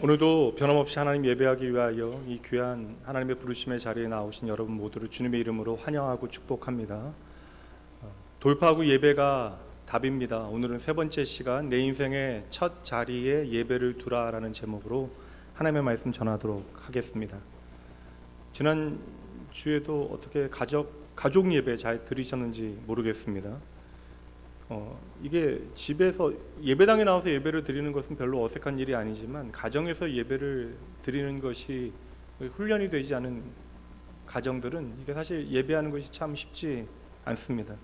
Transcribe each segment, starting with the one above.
오늘도 변함없이 하나님 예배하기 위하여 이 귀한 하나님의 부르심의 자리에 나오신 여러분 모두를 주님의 이름으로 환영하고 축복합니다. 돌파하고 예배가 답입니다. 오늘은 세 번째 시간, 내 인생의 첫 자리에 예배를 두라라는 제목으로 하나님의 말씀 전하도록 하겠습니다. 지난 주에도 어떻게 가족 예배 잘 드리셨는지 모르겠습니다. 이게 집에서 예배당에 나와서 예배를 드리는 것은 별로 어색한 일이 아니지만 가정에서 예배를 드리는 것이 훈련이 되지 않은 가정들은 이게 사실 예배하는 것이 참 쉽지 않습니다.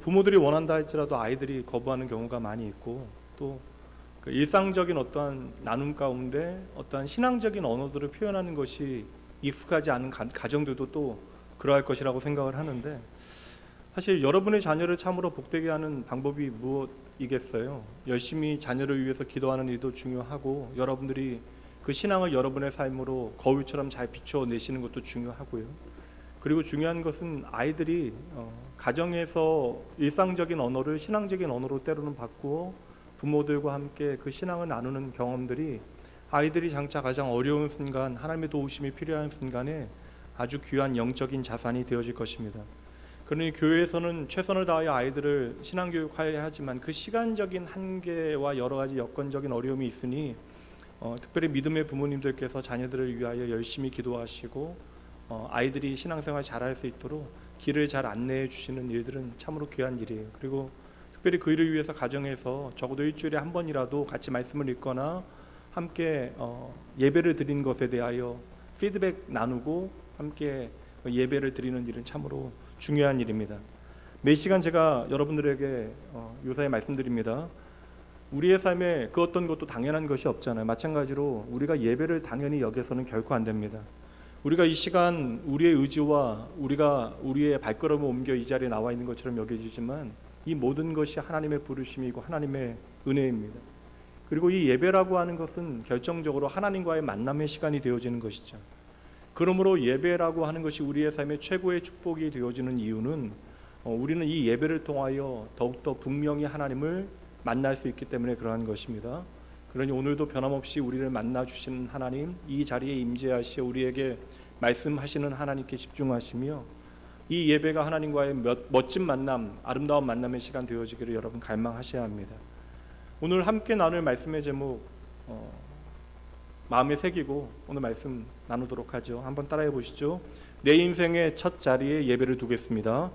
부모들이 원한다 할지라도 아이들이 거부하는 경우가 많이 있고, 또 일상적인 어떠한 나눔 가운데 어떠한 신앙적인 언어들을 표현하는 것이 익숙하지 않은 가정들도 또 그러할 것이라고 생각을 하는데, 사실 여러분의 자녀를 참으로 복되게 하는 방법이 무엇이겠어요? 열심히 자녀를 위해서 기도하는 일도 중요하고, 여러분들이 그 신앙을 여러분의 삶으로 거울처럼 잘 비추어 내시는 것도 중요하고요. 그리고 중요한 것은 아이들이 가정에서 일상적인 언어를 신앙적인 언어로 때로는 바꾸어 부모들과 함께 그 신앙을 나누는 경험들이 아이들이 장차 가장 어려운 순간, 하나님의 도우심이 필요한 순간에 아주 귀한 영적인 자산이 되어질 것입니다. 그러니 교회에서는 최선을 다하여 아이들을 신앙교육하여야 하지만 그 시간적인 한계와 여러 가지 여건적인 어려움이 있으니 특별히 믿음의 부모님들께서 자녀들을 위하여 열심히 기도하시고 아이들이 신앙생활 잘할 수 있도록 길을 잘 안내해 주시는 일들은 참으로 귀한 일이에요. 그리고 특별히 그 일을 위해서 가정에서 적어도 일주일에 한 번이라도 같이 말씀을 읽거나 함께 예배를 드리는 것에 대하여 피드백 나누고 함께 예배를 드리는 일은 참으로 중요한 일입니다. 매 시간 제가 여러분들에게 요사이 말씀드립니다. 우리의 삶에 그 어떤 것도 당연한 것이 없잖아요. 마찬가지로 우리가 예배를 당연히 여겨서는 결코 안 됩니다. 우리가 이 시간 우리의 의지와 우리의 발걸음을 옮겨 이 자리에 나와 있는 것처럼 여겨지지만 이 모든 것이 하나님의 부르심이고 하나님의 은혜입니다. 그리고 이 예배라고 하는 것은 결정적으로 하나님과의 만남의 시간이 되어지는 것이죠. 그러므로 예배라고 하는 것이 우리의 삶의 최고의 축복이 되어지는 이유는 우리는 이 예배를 통하여 더욱더 분명히 하나님을 만날 수 있기 때문에 그러한 것입니다. 그러니 오늘도 변함없이 우리를 만나 주시는 하나님, 이 자리에 임재하시어 우리에게 말씀하시는 하나님께 집중하시며 이 예배가 하나님과의 멋진 만남, 아름다운 만남의 시간 되어지기를 여러분 갈망하셔야 합니다. 오늘 함께 나눌 말씀의 제목 마음에 새기고 오늘 말씀 나누도록 하죠. 한번 따라해 보시죠. 내 인생의 첫 자리에 예배를 두겠습니다.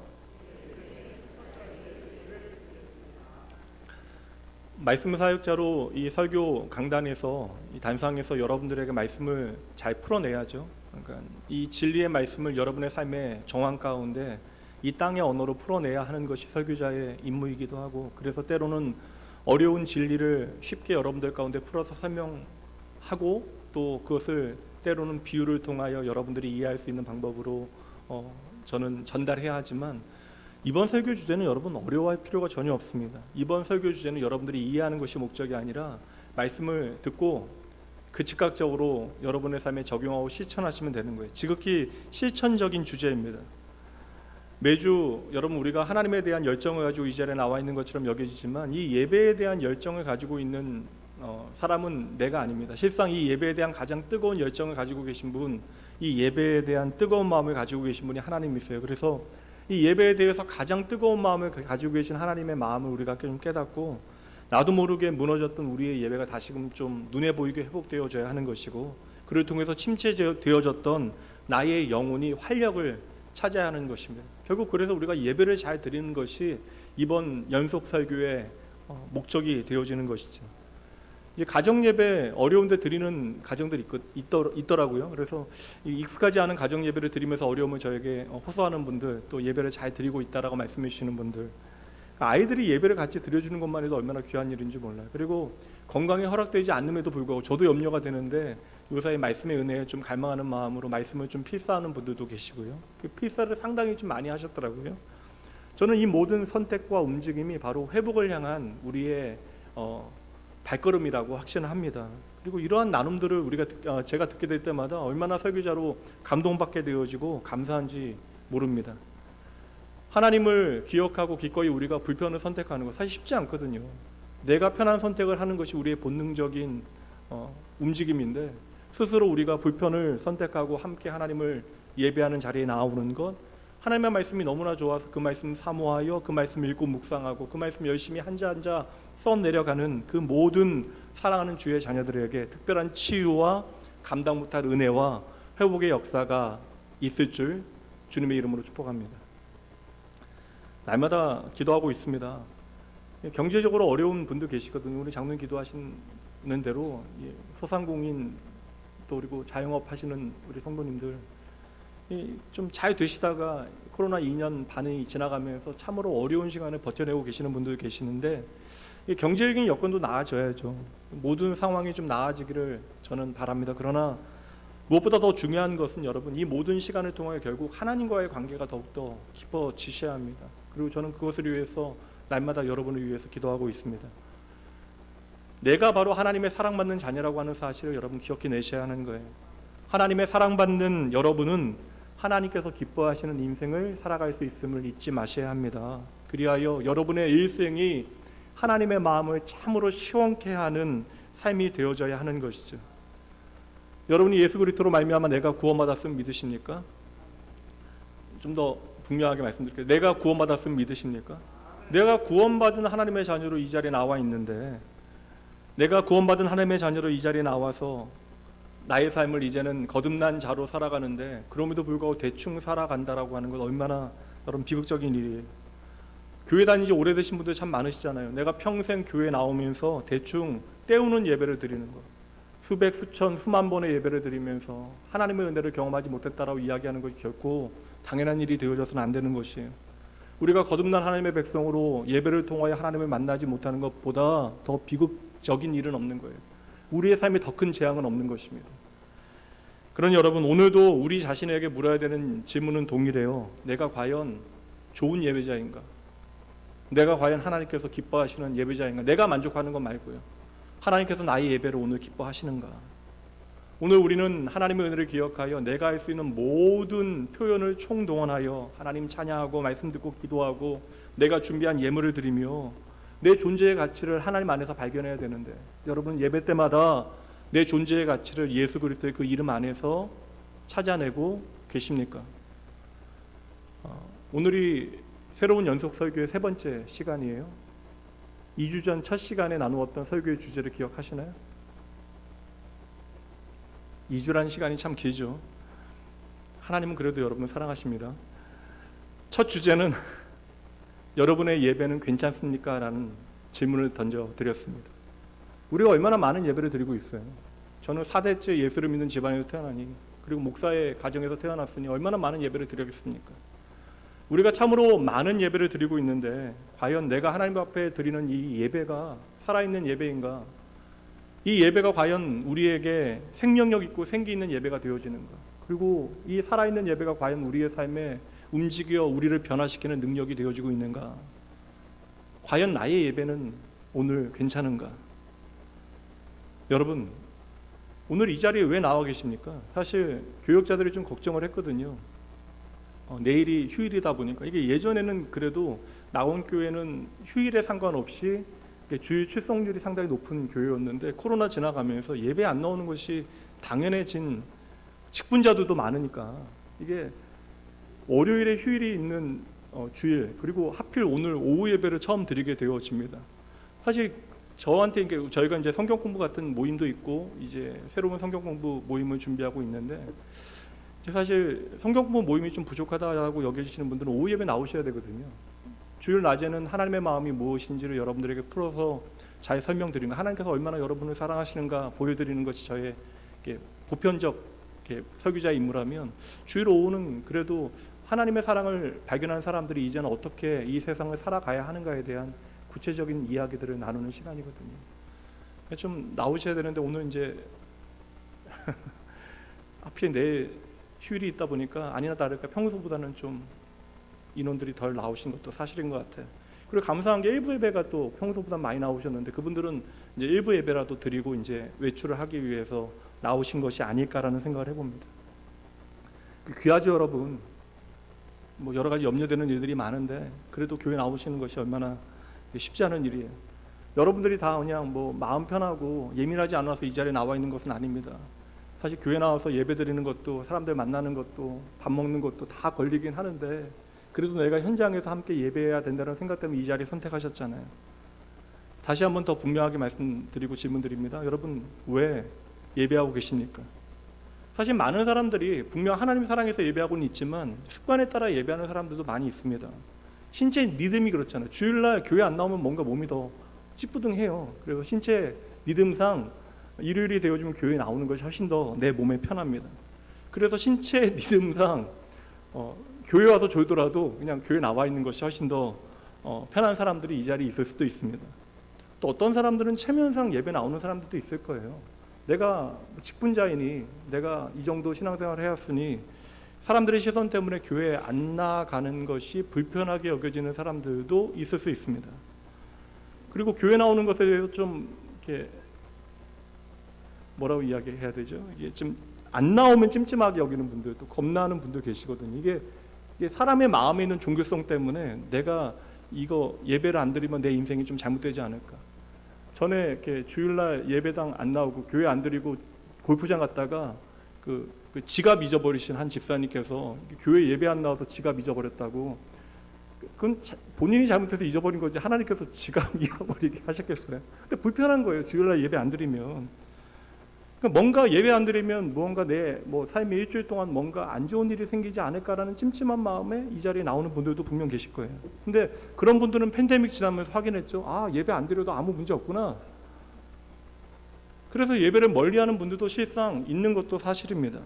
말씀 사역자로 이 설교 강단에서 이 단상에서 여러분들에게 말씀을 잘 풀어내야죠. 그러니까 이 진리의 말씀을 여러분의 삶의 정황 가운데 이 땅의 언어로 풀어내야 하는 것이 설교자의 임무이기도 하고, 그래서 때로는 어려운 진리를 쉽게 여러분들 가운데 풀어서 설명하고 또 그것을 때로는 비유를 통하여 여러분들이 이해할 수 있는 방법으로 저는 전달해야 하지만, 이번 설교 주제는 여러분 어려워할 필요가 전혀 없습니다. 이번 설교 주제는 여러분들이 이해하는 것이 목적이 아니라 말씀을 듣고 그 즉각적으로 여러분의 삶에 적용하고 실천하시면 되는 거예요. 지극히 실천적인 주제입니다. 매주 여러분 우리가 하나님에 대한 열정을 가지고 이 자리에 나와 있는 것처럼 여겨지지만 이 예배에 대한 열정을 가지고 있는 사람은 내가 아닙니다. 실상 이 예배에 대한 가장 뜨거운 열정을 가지고 계신 분, 이 예배에 대한 뜨거운 마음을 가지고 계신 분이 하나님이세요. 그래서 이 예배에 대해서 가장 뜨거운 마음을 가지고 계신 하나님의 마음을 우리가 좀 깨닫고 나도 모르게 무너졌던 우리의 예배가 다시금 좀 눈에 보이게 회복되어져야 하는 것이고, 그를 통해서 침체되어졌던 나의 영혼이 활력을 찾아야 하는 것입니다. 결국 그래서 우리가 예배를 잘 드리는 것이 이번 연속 설교의 목적이 되어지는 것이죠. 이제 가정 예배 어려운데 드리는 가정들이 있더라고요. 그래서 익숙하지 않은 가정 예배를 드리면서 어려움을 저에게 호소하는 분들, 또 예배를 잘 드리고 있다라고 말씀해 주시는 분들, 아이들이 예배를 같이 드려주는 것만 해도 얼마나 귀한 일인지 몰라요. 그리고 건강에 허락되지 않음에도 불구하고 저도 염려가 되는데 요사이 말씀의 은혜에 좀 갈망하는 마음으로 말씀을 좀 필사하는 분들도 계시고요. 그 필사를 상당히 좀 많이 하셨더라고요. 저는 이 모든 선택과 움직임이 바로 회복을 향한 우리의 발걸음이라고 확신을 합니다. 그리고 이러한 나눔들을 제가 듣게 될 때마다 얼마나 설교자로 감동받게 되어지고 감사한지 모릅니다. 하나님을 기억하고 기꺼이 우리가 불편을 선택하는 거 사실 쉽지 않거든요. 내가 편한 선택을 하는 것이 우리의 본능적인 움직임인데 스스로 우리가 불편을 선택하고 함께 하나님을 예배하는 자리에 나오는 것, 하나님의 말씀이 너무나 좋아서 그 말씀 사모하여 그 말씀 읽고 묵상하고 그 말씀 열심히 한자 한자 써내려가는 그 모든 사랑하는 주의 자녀들에게 특별한 치유와 감당 못할 은혜와 회복의 역사가 있을 줄 주님의 이름으로 축복합니다. 날마다 기도하고 있습니다. 경제적으로 어려운 분도 계시거든요. 우리 장로님 기도하시는 대로 소상공인 또 그리고 자영업 하시는 우리 성도님들 좀 잘 되시다가 코로나 2년 반이 지나가면서 참으로 어려운 시간을 버텨내고 계시는 분들 계시는데 경제적인 여건도 나아져야죠. 모든 상황이 좀 나아지기를 저는 바랍니다. 그러나 무엇보다 더 중요한 것은 여러분, 이 모든 시간을 통해 결국 하나님과의 관계가 더욱더 깊어지셔야 합니다. 그리고 저는 그것을 위해서 날마다 여러분을 위해서 기도하고 있습니다. 내가 바로 하나님의 사랑받는 자녀라고 하는 사실을 여러분 기억해내셔야 하는 거예요. 하나님의 사랑받는 여러분은 하나님께서 기뻐하시는 인생을 살아갈 수 있음을 잊지 마셔야 합니다. 그리하여 여러분의 일생이 하나님의 마음을 참으로 시원케 하는 삶이 되어져야 하는 것이죠. 여러분이 예수 그리스도로 말미암아 내가 구원받았음을 믿으십니까? 좀 더 분명하게 말씀드릴게요. 내가 구원받았음을 믿으십니까? 내가 구원받은 하나님의 자녀로 이 자리에 나와 있는데, 내가 구원받은 하나님의 자녀로 이 자리에 나와서 나의 삶을 이제는 거듭난 자로 살아가는데 그럼에도 불구하고 대충 살아간다라고 하는 건 얼마나 여러분 비극적인 일이에요. 교회 다닌 지 오래되신 분들 참 많으시잖아요. 내가 평생 교회 나오면서 대충 때우는 예배를 드리는 거, 수백, 수천, 수만 번의 예배를 드리면서 하나님의 은혜를 경험하지 못했다라고 이야기하는 것이 결코 당연한 일이 되어져서는 안 되는 것이에요. 우리가 거듭난 하나님의 백성으로 예배를 통하여 하나님을 만나지 못하는 것보다 더 비극적인 일은 없는 거예요. 우리의 삶에 더 큰 재앙은 없는 것입니다. 그러니 여러분, 오늘도 우리 자신에게 물어야 되는 질문은 동일해요. 내가 과연 좋은 예배자인가? 내가 과연 하나님께서 기뻐하시는 예배자인가? 내가 만족하는 것 말고요. 하나님께서 나의 예배를 오늘 기뻐하시는가? 오늘 우리는 하나님의 은혜를 기억하여 내가 할 수 있는 모든 표현을 총동원하여 하나님 찬양하고 말씀 듣고 기도하고 내가 준비한 예물을 드리며 내 존재의 가치를 하나님 안에서 발견해야 되는데, 여러분 예배 때마다 내 존재의 가치를 예수 그리스도의 그 이름 안에서 찾아내고 계십니까? 오늘이 새로운 연속 설교의 세 번째 시간이에요. 2주 전 첫 시간에 나누었던 설교의 주제를 기억하시나요? 2주라는 시간이 참 길죠. 하나님은 그래도 여러분을 사랑하십니다. 첫 주제는 여러분의 예배는 괜찮습니까? 라는 질문을 던져드렸습니다. 우리가 얼마나 많은 예배를 드리고 있어요. 저는 4대째 예수를 믿는 집안에서 태어나니, 그리고 목사의 가정에서 태어났으니 얼마나 많은 예배를 드리겠습니까? 우리가 참으로 많은 예배를 드리고 있는데 과연 내가 하나님 앞에 드리는 이 예배가 살아있는 예배인가? 이 예배가 과연 우리에게 생명력 있고 생기 있는 예배가 되어지는가? 그리고 이 살아있는 예배가 과연 우리의 삶에 움직여 우리를 변화시키는 능력이 되어지고 있는가? 과연 나의 예배는 오늘 괜찮은가? 여러분, 오늘 이 자리에 왜 나와 계십니까? 사실 교역자들이 좀 걱정을 했거든요. 내일이 휴일이다 보니까, 이게 예전에는 그래도 나온 교회는 휴일에 상관없이 주일 출석률이 상당히 높은 교회였는데 코로나 지나가면서 예배 안 나오는 것이 당연해진 직분자들도 많으니까, 이게 월요일에 휴일이 있는 주일, 그리고 하필 오늘 오후 예배를 처음 드리게 되어집니다. 사실 저한테 저희가 이제 성경 공부 같은 모임도 있고 이제 새로운 성경 공부 모임을 준비하고 있는데, 사실 성경 공부 모임이 좀 부족하다고 여겨지시는 분들은 오후 예배 나오셔야 되거든요. 주일 낮에는 하나님의 마음이 무엇인지를 여러분들에게 풀어서 잘 설명드리는 거, 하나님께서 얼마나 여러분을 사랑하시는가 보여드리는 것이 저의 보편적 설교자의 임무라면, 주일 오후는 그래도 하나님의 사랑을 발견한 사람들이 이제는 어떻게 이 세상을 살아가야 하는가에 대한 구체적인 이야기들을 나누는 시간이거든요. 좀 나오셔야 되는데 오늘 이제 하필 내일 휴일이 있다 보니까 아니나 다를까 평소보다는 좀 인원들이 덜 나오신 것도 사실인 것 같아요. 그리고 감사한 게 일부 예배가 또 평소보다 많이 나오셨는데, 그분들은 이제 일부 예배라도 드리고 이제 외출을 하기 위해서 나오신 것이 아닐까라는 생각을 해봅니다. 귀하죠 여러분. 뭐 여러 가지 염려되는 일들이 많은데 그래도 교회 나오시는 것이 얼마나 쉽지 않은 일이에요. 여러분들이 다 그냥 뭐 마음 편하고 예민하지 않아서 이 자리에 나와 있는 것은 아닙니다. 사실 교회 나와서 예배 드리는 것도 사람들 만나는 것도 밥 먹는 것도 다 걸리긴 하는데 그래도 내가 현장에서 함께 예배해야 된다는 생각 때문에 이 자리 선택하셨잖아요. 다시 한번 더 분명하게 말씀드리고 질문드립니다. 여러분 왜 예배하고 계십니까? 사실 많은 사람들이 분명 하나님 사랑해서 예배하고는 있지만 습관에 따라 예배하는 사람들도 많이 있습니다. 신체 리듬이 그렇잖아요. 주일날 교회 안 나오면 뭔가 몸이 더 찌뿌둥해요. 그래서 신체 리듬상 일요일이 되어지면 교회에 나오는 것이 훨씬 더 내 몸에 편합니다. 그래서 신체 리듬상 교회 와서 졸더라도 그냥 교회 나와 있는 것이 훨씬 더 편한 사람들이 이 자리에 있을 수도 있습니다. 또 어떤 사람들은 체면상 예배 나오는 사람들도 있을 거예요. 내가 직분자이니 내가 이 정도 신앙생활을 해왔으니 사람들의 시선 때문에 교회에 안 나가는 것이 불편하게 여겨지는 사람들도 있을 수 있습니다. 그리고 교회 나오는 것에 대해서 좀 이렇게 뭐라고 이야기해야 되죠? 이게 좀 안 나오면 찜찜하게 여기는 분들도 겁나는 분들 계시거든요. 이게 사람의 마음에 있는 종교성 때문에 내가 이거 예배를 안 드리면 내 인생이 좀 잘못되지 않을까. 전에 이렇게 주일날 예배당 안 나오고 교회 안 드리고 골프장 갔다가 그 지갑 잊어버리신 한 집사님께서 교회 예배 안 나와서 지갑 잊어버렸다고. 그건 본인이 잘못해서 잊어버린 거지 하나님께서 지갑 잃어버리게 하셨겠어요? 근데 불편한 거예요. 주일날 예배 안 드리면. 그러니까 뭔가 예배 안 드리면 무언가 내 삶의 일주일 동안 뭔가 안 좋은 일이 생기지 않을까라는 찜찜한 마음에 이 자리에 나오는 분들도 분명 계실 거예요. 근데 그런 분들은 팬데믹 지나면서 확인했죠. 아, 예배 안 드려도 아무 문제 없구나. 그래서 예배를 멀리하는 분들도 실상 있는 것도 사실입니다.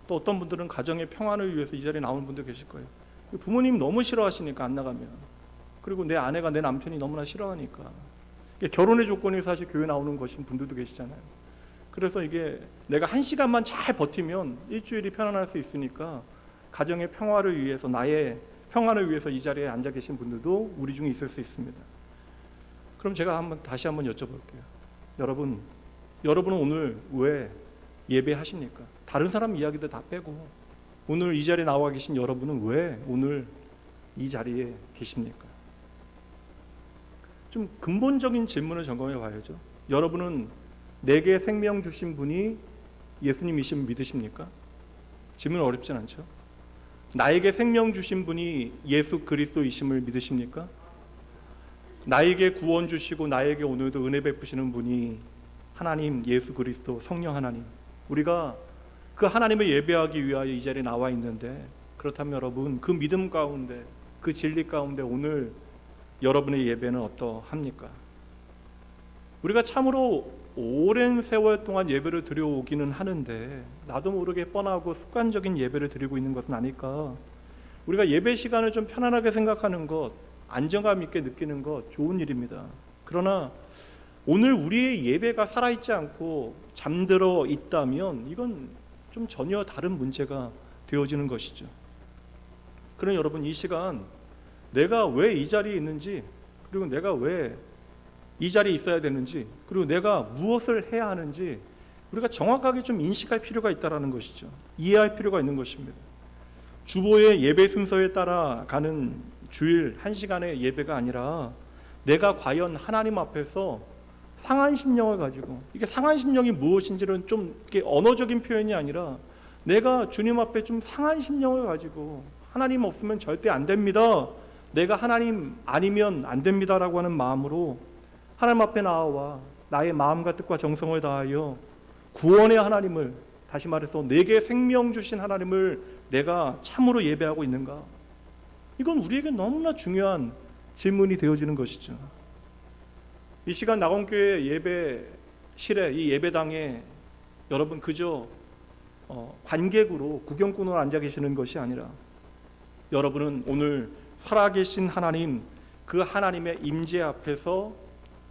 또 어떤 분들은 가정의 평안을 위해서 이 자리에 나오는 분들 계실 거예요. 부모님 너무 싫어하시니까 안 나가면, 그리고 내 아내가 내 남편이 너무나 싫어하니까. 결혼의 조건이 사실 교회 나오는 것인 분들도 계시잖아요. 그래서 이게 내가 1시간만 잘 버티면 일주일이 편안할 수 있으니까 가정의 평화를 위해서, 나의 평안을 위해서 이 자리에 앉아 계신 분들도 우리 중에 있을 수 있습니다. 그럼 제가 다시 한번 여쭤볼게요. 여러분은 오늘 왜 예배하십니까? 다른 사람 이야기들 다 빼고 오늘 이 자리에 나와 계신 여러분은 왜 오늘 이 자리에 계십니까? 좀 근본적인 질문을 점검해 봐야죠. 여러분은 내게 생명 주신 분이 예수님이심을 믿으십니까? 질문 어렵진 않죠? 나에게 생명 주신 분이 예수 그리스도이심을 믿으십니까? 나에게 구원 주시고 나에게 오늘도 은혜 베푸시는 분이 하나님, 예수 그리스도, 성령 하나님, 우리가 그 하나님을 예배하기 위하여 이 자리에 나와 있는데, 그렇다면 여러분 그 믿음 가운데, 그 진리 가운데 오늘 여러분의 예배는 어떠합니까? 우리가 참으로 오랜 세월 동안 예배를 드려오기는 하는데 나도 모르게 뻔하고 습관적인 예배를 드리고 있는 것은 아닐까. 우리가 예배 시간을 좀 편안하게 생각하는 것, 안정감 있게 느끼는 것 좋은 일입니다. 그러나 오늘 우리의 예배가 살아있지 않고 잠들어 있다면 이건 좀 전혀 다른 문제가 되어지는 것이죠. 그럼 여러분, 이 시간 내가 왜 이 자리에 있는지, 그리고 내가 왜 이 자리에 있어야 되는지, 그리고 내가 무엇을 해야 하는지 우리가 정확하게 좀 인식할 필요가 있다는 것이죠. 이해할 필요가 있는 것입니다. 주보의 예배 순서에 따라 가는 주일 1시간의 예배가 아니라 내가 과연 하나님 앞에서 상한 심령을 가지고, 이게 상한 심령이 무엇인지는 좀 이렇게 언어적인 표현이 아니라 내가 주님 앞에 좀 상한 심령을 가지고 하나님 없으면 절대 안 됩니다, 내가 하나님 아니면 안 됩니다라고 하는 마음으로 하나님 앞에 나와 나의 마음과 뜻과 정성을 다하여 구원의 하나님을, 다시 말해서 내게 생명 주신 하나님을 내가 참으로 예배하고 있는가? 이건 우리에게 너무나 중요한 질문이 되어지는 것이죠. 이 시간 낙원교회 예배실에, 이 예배당에 여러분 그저 관객으로, 구경꾼으로 앉아 계시는 것이 아니라 여러분은 오늘 살아계신 하나님, 그 하나님의 임재 앞에서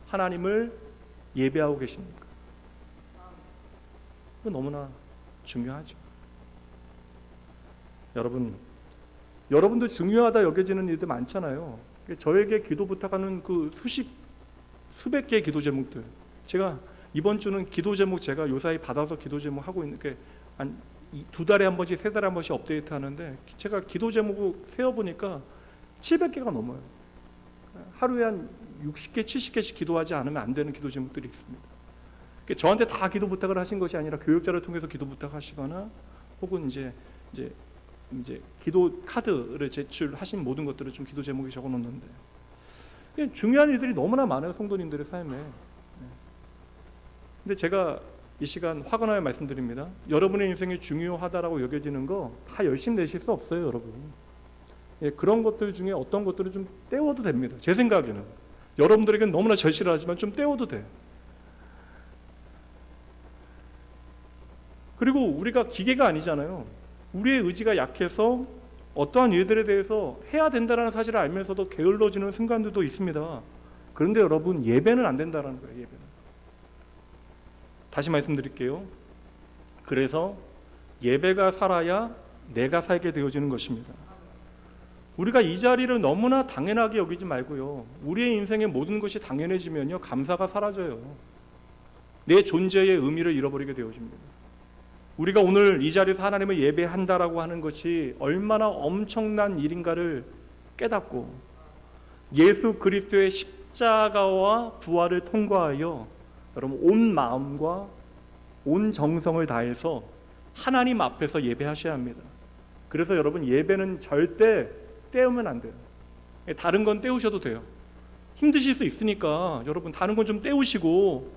하나님을 예배하고 계십니까? 이거 너무나 중요하죠. 여러분도 중요하다 여겨지는 일들 많잖아요. 저에게 기도 부탁하는 그 수백 개의 기도 제목들, 제가 이번 주는 기도 제목 제가 요사이 받아서 기도 제목 하고 있는 게 한 2달에 한 번씩, 3달에 한 번씩 업데이트 하는데, 제가 기도 제목을 세어보니까 700개가 넘어요. 하루에 한 60개, 70개씩 기도하지 않으면 안 되는 기도 제목들이 있습니다. 저한테 다 기도 부탁을 하신 것이 아니라 교육자를 통해서 기도 부탁하시거나 혹은 이제 기도 카드를 제출하신 모든 것들을 좀 기도 제목에 적어 놓는데, 중요한 일들이 너무나 많아요, 성도님들의 삶에. 근데 제가 이 시간 화관하여 말씀드립니다. 여러분의 인생이 중요하다라고 여겨지는 거 다 열심히 내실 수 없어요, 여러분. 그런 것들 중에 어떤 것들을 좀 떼워도 됩니다. 제 생각에는 여러분들에게는 너무나 절실하지만 좀 떼워도 돼. 그리고 우리가 기계가 아니잖아요. 우리의 의지가 약해서 어떠한 일들에 대해서 해야 된다는 사실을 알면서도 게을러지는 순간들도 있습니다. 그런데 여러분, 예배는 안 된다는 거예요. 예배는. 다시 말씀드릴게요. 그래서 예배가 살아야 내가 살게 되어지는 것입니다. 우리가 이 자리를 너무나 당연하게 여기지 말고요, 우리의 인생의 모든 것이 당연해지면요, 감사가 사라져요. 내 존재의 의미를 잃어버리게 되어집니다. 우리가 오늘 이 자리에서 하나님을 예배한다라고 하는 것이 얼마나 엄청난 일인가를 깨닫고 예수 그리스도의 십자가와 부활을 통과하여 여러분 온 마음과 온 정성을 다해서 하나님 앞에서 예배하셔야 합니다. 그래서 여러분, 예배는 절대 떼우면 안 돼요. 다른 건 떼우셔도 돼요. 힘드실 수 있으니까 여러분, 다른 건 좀 떼우시고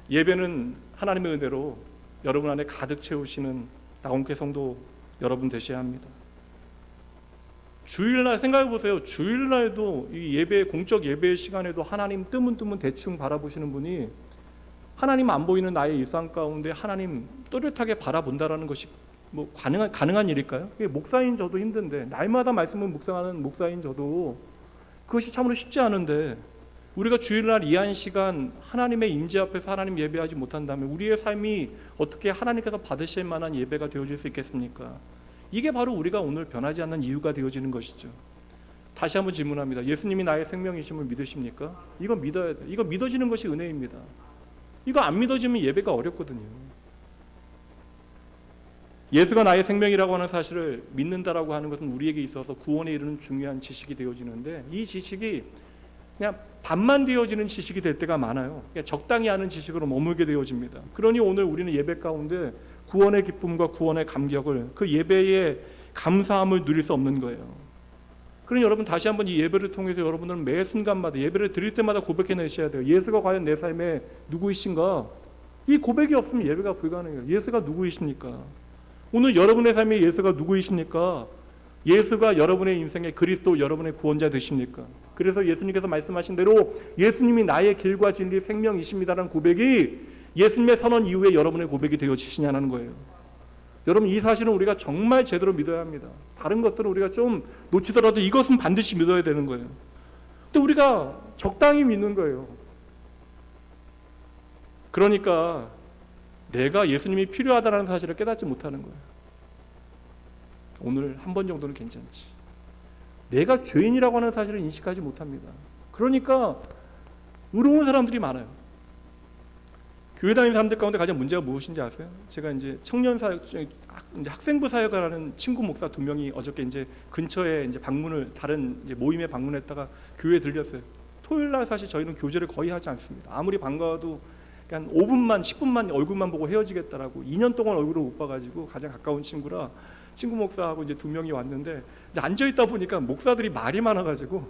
예배는 하나님의 은혜로 여러분 안에 가득 채우시는 나온케 성도 여러분 되셔야 합니다. 주일날 생각해 보세요. 주일날도 이 예배, 공적 예배 시간에도 하나님 뜨문뜨문 대충 바라보시는 분이 하나님 안 보이는 나의 일상 가운데 하나님 또렷하게 바라본다라는 것이 뭐 가능한 일일까요? 목사인 저도 힘든데, 날마다 말씀을 묵상하는 목사인 저도 그것이 참으로 쉽지 않은데, 우리가 주일날 이 한 시간 하나님의 임재 앞에서 하나님 예배하지 못한다면 우리의 삶이 어떻게 하나님께서 받으실 만한 예배가 되어질 수 있겠습니까? 이게 바로 우리가 오늘 변하지 않는 이유가 되어지는 것이죠. 다시 한번 질문합니다. 예수님이 나의 생명이심을 믿으십니까? 이거 믿어야 돼. 이거 믿어지는 것이 은혜입니다. 이거 안 믿어지면 예배가 어렵거든요. 예수가 나의 생명이라고 하는 사실을 믿는다라고 하는 것은 우리에게 있어서 구원에 이르는 중요한 지식이 되어지는데, 이 지식이 그냥 반만 되어지는 지식이 될 때가 많아요. 그냥 적당히 아는 지식으로 머물게 되어집니다. 그러니 오늘 우리는 예배 가운데 구원의 기쁨과 구원의 감격을, 그 예배의 감사함을 누릴 수 없는 거예요. 그러니 여러분, 다시 한번 이 예배를 통해서 여러분들은 매 순간마다 예배를 드릴 때마다 고백해내셔야 돼요. 예수가 과연 내 삶에 누구이신가? 이 고백이 없으면 예배가 불가능해요. 예수가 누구이십니까? 오늘 여러분의 삶에 예수가 누구이십니까? 예수가 여러분의 인생의 그리스도, 여러분의 구원자 되십니까? 그래서 예수님께서 말씀하신 대로 예수님이 나의 길과 진리 생명이십니다라는 고백이 예수님의 선언 이후에 여러분의 고백이 되어지시냐는 거예요. 여러분, 이 사실은 우리가 정말 제대로 믿어야 합니다. 다른 것들은 우리가 좀 놓치더라도 이것은 반드시 믿어야 되는 거예요. 근데 우리가 적당히 믿는 거예요. 그러니까 내가 예수님이 필요하다는 사실을 깨닫지 못하는 거예요. 오늘 한 번 정도는 괜찮지. 내가 죄인이라고 하는 사실을 인식하지 못합니다. 그러니까 의로운 사람들이 많아요. 교회 다니는 사람들 가운데 가장 문제가 무엇인지 아세요? 제가 이제 청년 사역, 이제 학생부 사역을 하는 친구 목사 2명이 어저께 이제 근처에 이제 방문을, 다른 이제 모임에 방문했다가 교회에 들렸어요. 토요일 날 사실 저희는 교제를 거의 하지 않습니다. 아무리 반가워도 그냥 5분만 10분만 얼굴만 보고 헤어지겠다라고, 2년 동안 얼굴을 못 봐가지고 가장 가까운 친구라 친구 목사하고 이제 2명이 왔는데, 이제 앉아 있다 보니까 목사들이 말이 많아가지고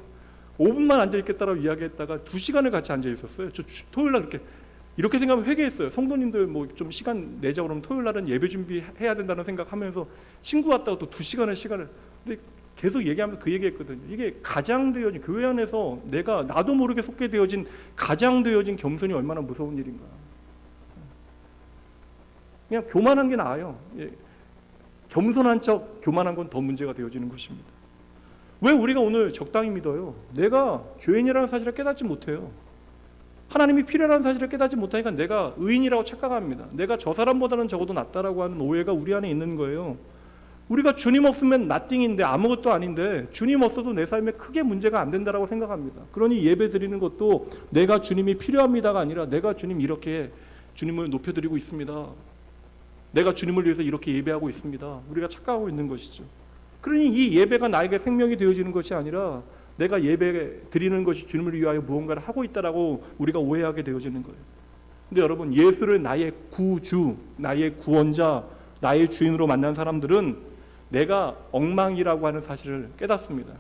5분만 앉아 있겠다라고 이야기했다가 2시간을 같이 앉아 있었어요. 저 토요일 날 이렇게 생각하면 회개했어요. 성도님들 뭐 좀 시간 내자 그러면 토요일 날은 예배 준비해야 된다는 생각하면서 친구 왔다가 또 2시간을 근데 계속 얘기하면서 그 얘기했거든요. 이게 가장되어진, 교회 안에서 나도 모르게 속게 되어진 가장되어진 겸손이 얼마나 무서운 일인가. 그냥 교만한 게 나아요. 겸손한 척 교만한 건 더 문제가 되어지는 것입니다. 왜 우리가 오늘 적당히 믿어요? 내가 죄인이라는 사실을 깨닫지 못해요. 하나님이 필요한 사실을 깨닫지 못하니까 내가 의인이라고 착각합니다. 내가 저 사람보다는 적어도 낫다라고 하는 오해가 우리 안에 있는 거예요. 우리가 주님 없으면 나띵인데, 아무것도 아닌데, 주님 없어도 내 삶에 크게 문제가 안 된다라고 생각합니다. 그러니 예배 드리는 것도 내가 주님이 필요합니다가 아니라 내가 주님 이렇게 주님을 높여드리고 있습니다. 내가 주님을 위해서 이렇게 예배하고 있습니다. 우리가 착각하고 있는 것이죠. 그러니 이 예배가 나에게 생명이 되어지는 것이 아니라 내가 예배 드리는 것이 주님을 위하여 무언가를 하고 있다라고 우리가 오해하게 되어지는 거예요. 근데 여러분, 예수를 나의 구주, 나의 구원자, 나의 주인으로 만난 사람들은 내가 엉망이라고 하는 사실을 깨닫습니다.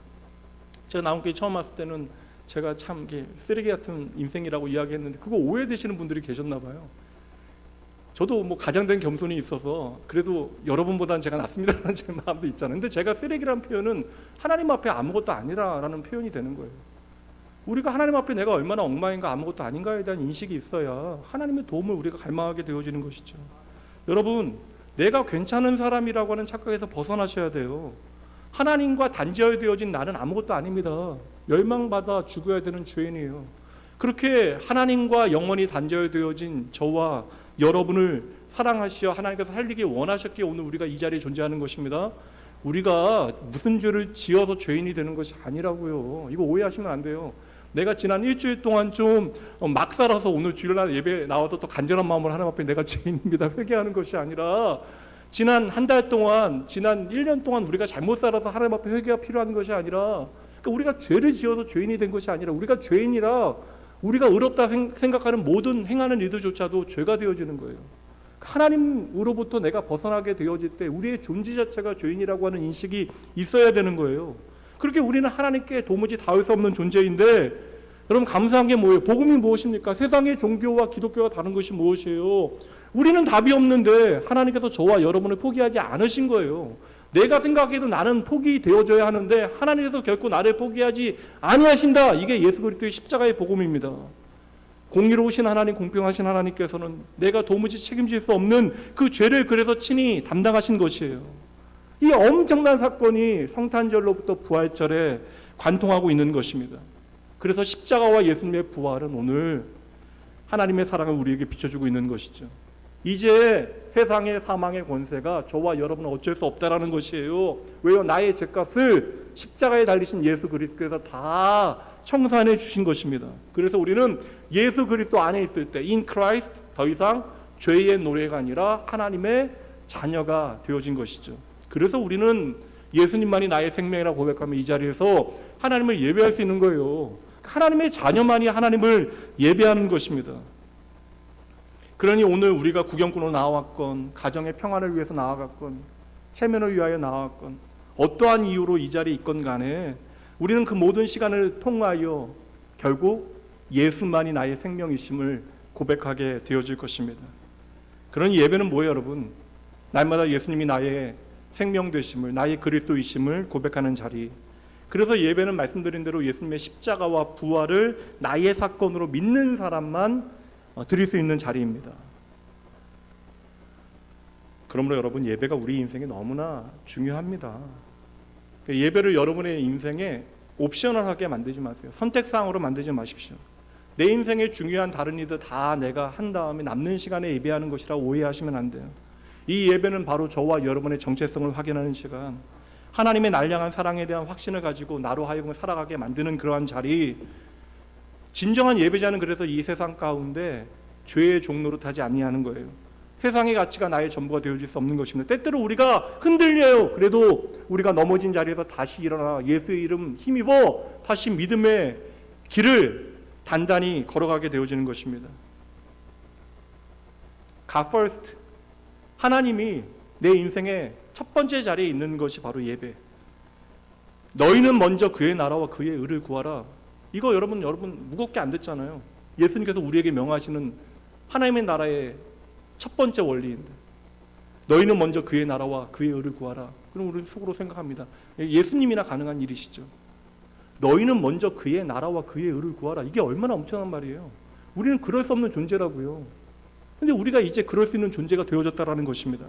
제가 나온교회 처음 왔을 때는 제가 참 쓰레기 같은 인생이라고 이야기했는데 그거 오해되시는 분들이 계셨나 봐요. 저도 뭐 가장된 겸손이 있어서 그래도 여러분보다는 제가 낫습니다라는 제 마음도 있잖아요. 근데 제가 쓰레기라는 표현은 하나님 앞에 아무것도 아니라라는 표현이 되는 거예요. 우리가 하나님 앞에 내가 얼마나 엉망인가 아무것도 아닌가에 대한 인식이 있어야 하나님의 도움을 우리가 갈망하게 되어지는 것이죠. 여러분, 내가 괜찮은 사람이라고 하는 착각에서 벗어나셔야 돼요. 하나님과 단절되어진 나는 아무것도 아닙니다. 멸망받아 죽어야 되는 죄인이에요. 그렇게 하나님과 영원히 단절되어진 저와 여러분을 사랑하시어 하나님께서 살리기 원하셨기에 오늘 우리가 이 자리에 존재하는 것입니다. 우리가 무슨 죄를 지어서 죄인이 되는 것이 아니라고요. 이거 오해하시면 안 돼요. 내가 지난 일주일 동안 좀 막 살아서 오늘 주일날 예배 나와서 또 간절한 마음으로 하나님 앞에 내가 죄인입니다 회개하는 것이 아니라, 지난 한 달 동안, 지난 1년 동안 우리가 잘못 살아서 하나님 앞에 회개가 필요한 것이 아니라, 그러니까 우리가 죄를 지어서 죄인이 된 것이 아니라 우리가 죄인이라 우리가 의롭다 생각하는 모든 행하는 일들조차도 죄가 되어지는 거예요. 하나님으로부터 내가 벗어나게 되어질 때 우리의 존재 자체가 죄인이라고 하는 인식이 있어야 되는 거예요. 그렇게 우리는 하나님께 도무지 닿을 수 없는 존재인데, 여러분 감사한 게 뭐예요? 복음이 무엇입니까? 세상의 종교와 기독교가 다른 것이 무엇이에요? 우리는 답이 없는데 하나님께서 저와 여러분을 포기하지 않으신 거예요. 내가 생각해도 나는 포기되어져야 하는데 하나님께서 결코 나를 포기하지 아니하신다. 이게 예수 그리스도의 십자가의 복음입니다. 공의로우신 하나님, 공평하신 하나님께서는 내가 도무지 책임질 수 없는 그 죄를 그래서 친히 담당하신 것이에요. 이 엄청난 사건이 성탄절로부터 부활절에 관통하고 있는 것입니다. 그래서 십자가와 예수님의 부활은 오늘 하나님의 사랑을 우리에게 비춰주고 있는 것이죠. 이제 세상의 사망의 권세가 저와 여러분은 어쩔 수 없다라는 것이에요. 왜요? 나의 죄값을 십자가에 달리신 예수 그리스도께서 다 청산해 주신 것입니다. 그래서 우리는 예수 그리스도 안에 있을 때 in Christ 더 이상 죄의 노예가 아니라 하나님의 자녀가 되어진 것이죠. 그래서 우리는 예수님만이 나의 생명이라고 고백하면 이 자리에서 하나님을 예배할 수 있는 거예요. 하나님의 자녀만이 하나님을 예배하는 것입니다. 그러니 오늘 우리가 구경꾼으로 나왔건, 가정의 평안을 위해서 나아갔건, 체면을 위하여 나왔건, 어떠한 이유로 이 자리에 있건 간에 우리는 그 모든 시간을 통하여 결국 예수만이 나의 생명이심을 고백하게 되어질 것입니다. 그러니 예배는 뭐예요, 여러분? 날마다 예수님이 나의 생명 되심을, 나의 그리스도이심을 고백하는 자리. 그래서 예배는 말씀드린 대로 예수님의 십자가와 부활을 나의 사건으로 믿는 사람만 드릴 수 있는 자리입니다. 그러므로 여러분, 예배가 우리 인생에 너무나 중요합니다. 예배를 여러분의 인생에 옵셔널하게 만들지 마세요. 선택사항으로 만들지 마십시오. 내 인생에 중요한 다른 일들 다 내가 한 다음에 남는 시간에 예배하는 것이라 오해하시면 안 돼요. 이 예배는 바로 저와 여러분의 정체성을 확인하는 시간, 하나님의 날 향한 사랑에 대한 확신을 가지고 나로 하여금 살아가게 만드는 그러한 자리. 진정한 예배자는 그래서 이 세상 가운데 죄의 종로로 타지 아니하는 거예요. 세상의 가치가 나의 전부가 되어질 수 없는 것입니다. 때때로 우리가 흔들려요. 그래도 우리가 넘어진 자리에서 다시 일어나 예수의 이름 힘입어 다시 믿음의 길을 단단히 걸어가게 되어지는 것입니다. God first. 하나님이 내 인생의 첫 번째 자리에 있는 것이 바로 예배. 너희는 먼저 그의 나라와 그의 의를 구하라. 이거 여러분 무겁게 안 듣잖아요. 예수님께서 우리에게 명하시는 하나님의 나라의 첫 번째 원리인데, 너희는 먼저 그의 나라와 그의 의를 구하라. 그럼 우리 속으로 생각합니다. 예수님이나 가능한 일이시죠. 너희는 먼저 그의 나라와 그의 의를 구하라. 이게 얼마나 엄청난 말이에요. 우리는 그럴 수 없는 존재라고요. 근데 우리가 이제 그럴 수 있는 존재가 되어졌다라는 것입니다.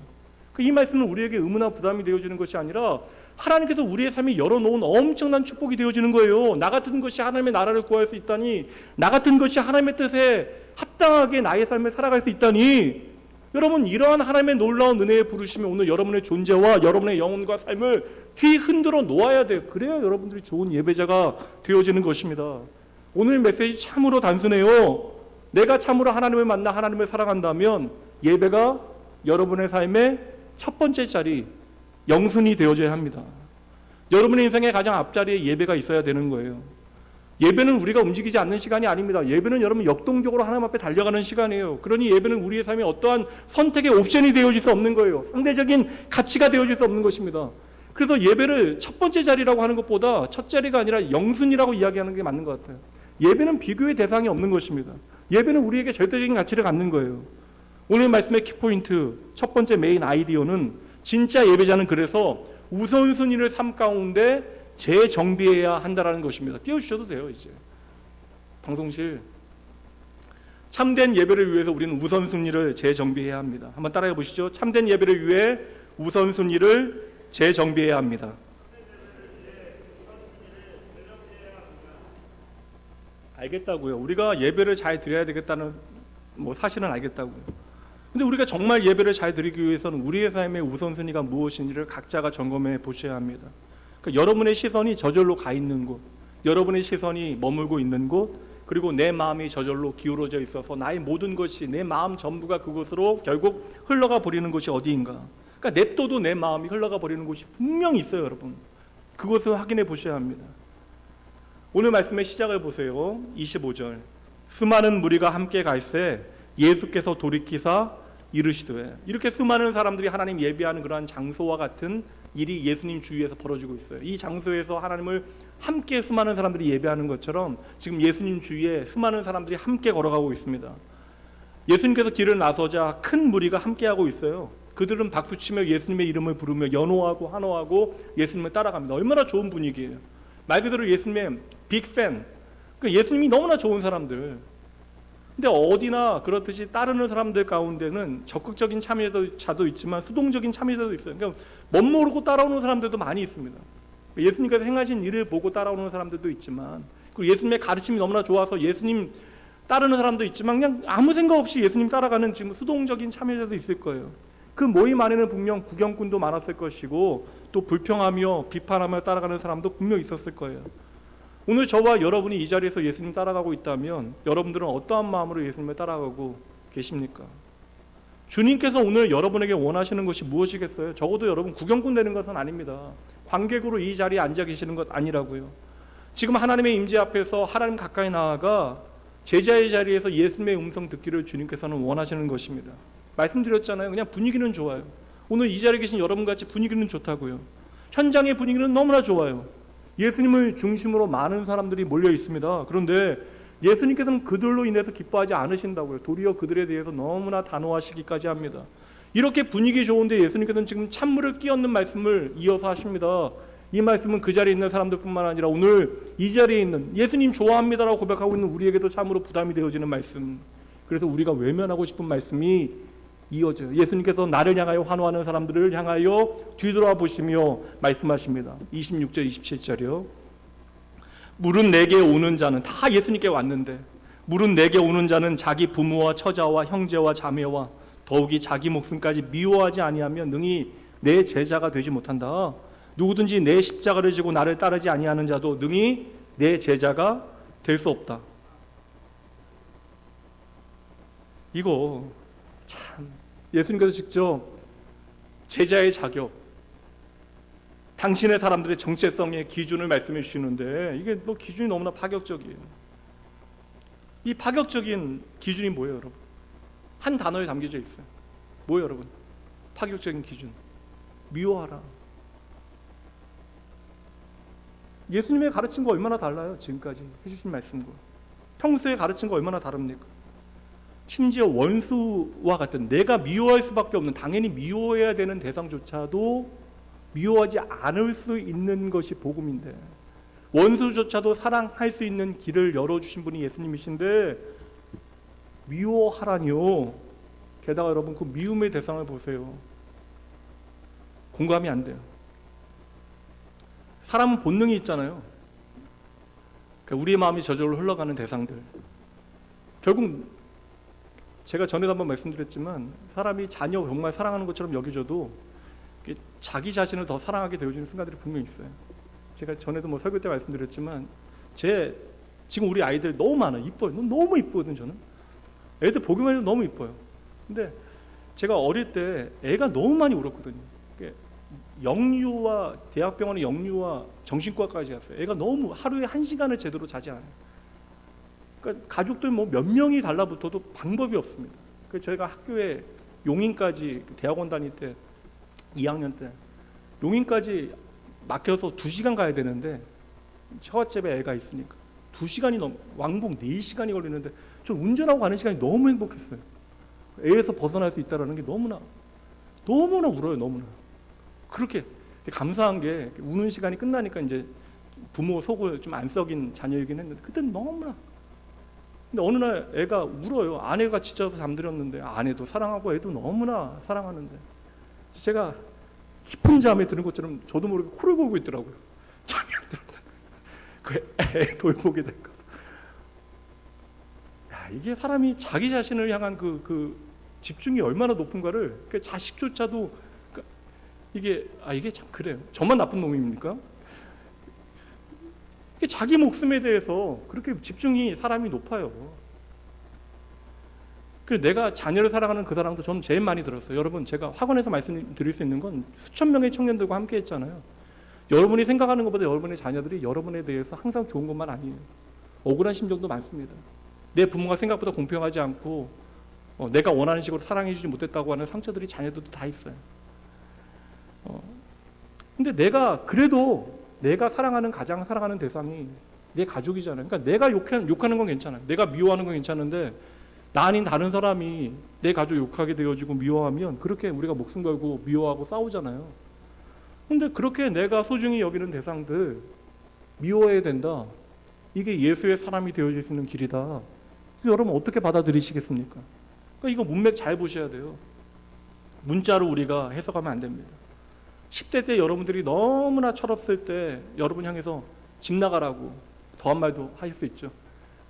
이 말씀은 우리에게 의무나 부담이 되어지는 것이 아니라 하나님께서 우리의 삶에 열어놓은 엄청난 축복이 되어지는 거예요. 나 같은 것이 하나님의 나라를 구할 수 있다니, 나 같은 것이 하나님의 뜻에 합당하게 나의 삶을 살아갈 수 있다니, 여러분 이러한 하나님의 놀라운 은혜에 부르시면 오늘 여러분의 존재와 여러분의 영혼과 삶을 뒤흔들어 놓아야 돼요. 그래야 여러분들이 좋은 예배자가 되어지는 것입니다. 오늘 메시지 참으로 단순해요. 내가 참으로 하나님을 만나 하나님을 사랑한다면 예배가 여러분의 삶의 첫 번째 자리, 영순이 되어져야 합니다. 여러분의 인생의 가장 앞자리에 예배가 있어야 되는 거예요. 예배는 우리가 움직이지 않는 시간이 아닙니다. 예배는 여러분 역동적으로 하나님 앞에 달려가는 시간이에요. 그러니 예배는 우리의 삶에 어떠한 선택의 옵션이 되어질 수 없는 거예요. 상대적인 가치가 되어질 수 없는 것입니다. 그래서 예배를 첫 번째 자리라고 하는 것보다 첫 자리가 아니라 영순이라고 이야기하는 게 맞는 것 같아요. 예배는 비교의 대상이 없는 것입니다. 예배는 우리에게 절대적인 가치를 갖는 거예요. 오늘 말씀의 키포인트, 첫 번째 메인 아이디어는 진짜 예배자는 그래서 우선순위를 삶 가운데 재정비해야 한다라는 것입니다. 띄워주셔도 돼요. 이제 방송실. 참된 예배를 위해서 우리는 우선순위를 재정비해야 합니다. 한번 따라해 보시죠. 참된 예배를 위해 우선순위를 재정비해야 합니다. 알겠다고요. 우리가 예배를 잘 드려야 되겠다는 사실은 알겠다고요. 근데 우리가 정말 예배를 잘 드리기 위해서는 우리의 삶의 우선순위가 무엇인지를 각자가 점검해 보셔야 합니다. 그러니까 여러분의 시선이 저절로 가 있는 곳, 여러분의 시선이 머물고 있는 곳, 그리고 내 마음이 저절로 기울어져 있어서 나의 모든 것이, 내 마음 전부가 그곳으로 결국 흘러가 버리는 곳이 어디인가. 그러니까 냅둬도 내 마음이 흘러가 버리는 곳이 분명히 있어요, 여러분. 그것을 확인해 보셔야 합니다. 오늘 말씀의 시작을 보세요. 25절. 수많은 무리가 함께 갈새 예수께서 돌이키사 이르시되. 이렇게 수많은 사람들이 하나님 예배하는 그러한 장소와 같은 일이 예수님 주위에서 벌어지고 있어요. 이 장소에서 하나님을 함께 수많은 사람들이 예배하는 것처럼 지금 예수님 주위에 수많은 사람들이 함께 걸어가고 있습니다. 예수님께서 길을 나서자 큰 무리가 함께하고 있어요. 그들은 박수치며 예수님의 이름을 부르며 연호하고 환호하고 예수님을 따라갑니다. 얼마나 좋은 분위기예요. 말 그대로 예수님의 빅팬, 그러니까 예수님이 너무나 좋은 사람들. 근데 어디나 그렇듯이 따르는 사람들 가운데는 적극적인 참여자도 있지만 수동적인 참여자도 있어요. 그러니까 멋모르고 따라오는 사람들도 많이 있습니다. 예수님께서 행하신 일을 보고 따라오는 사람들도 있지만, 그리고 예수님의 가르침이 너무나 좋아서 예수님 따르는 사람도 있지만 그냥 아무 생각 없이 예수님 따라가는 지금 수동적인 참여자도 있을 거예요. 그 모임 안에는 분명 구경꾼도 많았을 것이고 또 불평하며 비판하며 따라가는 사람도 분명 있었을 거예요. 오늘 저와 여러분이 이 자리에서 예수님 따라가고 있다면 여러분들은 어떠한 마음으로 예수님을 따라가고 계십니까? 주님께서 오늘 여러분에게 원하시는 것이 무엇이겠어요? 적어도 여러분 구경꾼 되는 것은 아닙니다. 관객으로 이 자리에 앉아 계시는 것 아니라고요. 지금 하나님의 임재 앞에서 하나님 가까이 나아가 제자의 자리에서 예수님의 음성 듣기를 주님께서는 원하시는 것입니다. 말씀드렸잖아요. 그냥 분위기는 좋아요. 오늘 이 자리에 계신 여러분같이 분위기는 좋다고요. 현장의 분위기는 너무나 좋아요. 예수님을 중심으로 많은 사람들이 몰려 있습니다. 그런데 예수님께서는 그들로 인해서 기뻐하지 않으신다고요. 도리어 그들에 대해서 너무나 단호하시기까지 합니다. 이렇게 분위기 좋은데 예수님께서는 지금 찬물을 끼얹는 말씀을 이어서 하십니다. 이 말씀은 그 자리에 있는 사람들뿐만 아니라 오늘 이 자리에 있는 예수님 좋아합니다라고 고백하고 있는 우리에게도 참으로 부담이 되어지는 말씀. 그래서 우리가 외면하고 싶은 말씀이 이어져요. 예수님께서 나를 향하여 환호하는 사람들을 향하여 뒤돌아 보시며 말씀하십니다. 26절 27절이요. 물은 내게 오는 자는, 다 예수님께 왔는데 물은 내게 오는 자는 자기 부모와 처자와 형제와 자매와 더욱이 자기 목숨까지 미워하지 아니하면 능히 내 제자가 되지 못한다. 누구든지 내 십자가를 지고 나를 따르지 아니하는 자도 능히 내 제자가 될 수 없다. 이거 참 예수님께서 직접 제자의 자격, 당신의 사람들의 정체성의 기준을 말씀해 주시는데 이게 기준이 너무나 파격적이에요. 이 파격적인 기준이 뭐예요, 여러분? 한 단어에 담겨져 있어요. 뭐예요, 여러분? 파격적인 기준. 미워하라. 예수님의 가르친 거 얼마나 달라요? 지금까지 해주신 말씀과 평소에 가르친 거 얼마나 다릅니까? 심지어 원수와 같은, 내가 미워할 수밖에 없는, 당연히 미워해야 되는 대상조차도 미워하지 않을 수 있는 것이 복음인데, 원수조차도 사랑할 수 있는 길을 열어주신 분이 예수님이신데 미워하라니요. 게다가 여러분 그 미움의 대상을 보세요. 공감이 안 돼요. 사람은 본능이 있잖아요. 그러니까 우리의 마음이 저절로 흘러가는 대상들. 결국 제가 전에도 한번 말씀드렸지만 사람이 자녀 정말 사랑하는 것처럼 여겨져도 자기 자신을 더 사랑하게 되어지는 순간들이 분명히 있어요. 제가 전에도 설교 때 말씀드렸지만 지금 우리 아이들 너무 많아요. 이뻐요. 너무 이쁘거든요. 저는 애들 보기만 해도 너무 이뻐요. 근데 제가 어릴 때 애가 너무 많이 울었거든요. 영유와 대학병원의 영유와 정신과까지 갔어요. 애가 너무 하루에 1시간을 제대로 자지 않아요. 그러니까 가족들 뭐 몇 명이 달라붙어도 방법이 없습니다. 그래서 저희가 학교에 용인까지 대학원 다닐 때 2학년 때 용인까지 막혀서 2시간 가야 되는데 처갓집에 애가 있으니까 2시간이 넘 왕복 4시간이 걸리는데 저 운전하고 가는 시간이 너무 행복했어요. 애에서 벗어날 수 있다는 게 너무나 울어요. 너무나 그렇게 감사한 게 우는 시간이 끝나니까 이제 부모 속을 좀 안 썩인 자녀이긴 했는데 그때는 너무나. 근데 어느 날 애가 울어요. 아내가 지쳐서 잠들었는데 아내도 사랑하고 애도 너무나 사랑하는데 제가 깊은 잠에 드는 것처럼 저도 모르게 코를 골고 있더라고요. 잠이 안 들었다. 그 애 돌보게 된 거. 야, 이게 사람이 자기 자신을 향한 그 집중이 얼마나 높은가를 그 자식조차도 이게 참 그래요. 저만 나쁜 놈입니까? 자기 목숨에 대해서 그렇게 집중이 사람이 높아요. 그래서 내가 자녀를 사랑하는 그 사랑도 저는 제일 많이 들었어요. 여러분 제가 학원에서 말씀드릴 수 있는 건 수천 명의 청년들과 함께 했잖아요. 여러분이 생각하는 것보다 여러분의 자녀들이 여러분에 대해서 항상 좋은 것만 아니에요. 억울한 심정도 많습니다. 내 부모가 생각보다 공평하지 않고 내가 원하는 식으로 사랑해 주지 못했다고 하는 상처들이 자녀들도 다 있어요. 근데 내가 사랑하는 가장 사랑하는 대상이 내 가족이잖아요. 그러니까 내가 욕하는 건 괜찮아요. 내가 미워하는 건 괜찮은데 나 아닌 다른 사람이 내 가족 욕하게 되어지고 미워하면 그렇게 우리가 목숨 걸고 미워하고 싸우잖아요. 근데 그렇게 내가 소중히 여기는 대상들 미워해야 된다. 이게 예수의 사람이 되어질 수 있는 길이다. 여러분 어떻게 받아들이시겠습니까? 그러니까 이거 문맥 잘 보셔야 돼요. 문자로 우리가 해석하면 안 됩니다. 10대 때 여러분들이 너무나 철없을 때 여러분 향해서 집 나가라고 더한 말도 하실 수 있죠.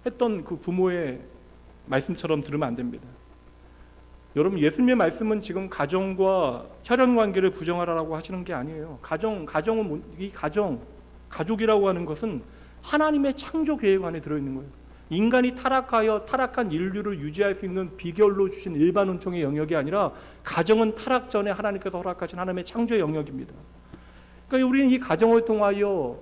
했던 그 부모의 말씀처럼 들으면 안 됩니다. 여러분 예수님의 말씀은 지금 가정과 혈연 관계를 부정하라고 하시는 게 아니에요. 가정은 가족이라고 하는 것은 하나님의 창조 계획 안에 들어있는 거예요. 인간이 타락하여 타락한 인류를 유지할 수 있는 비결로 주신 일반 은총의 영역이 아니라 가정은 타락 전에 하나님께서 허락하신 하나님의 창조의 영역입니다. 그러니까 우리는 이 가정을 통하여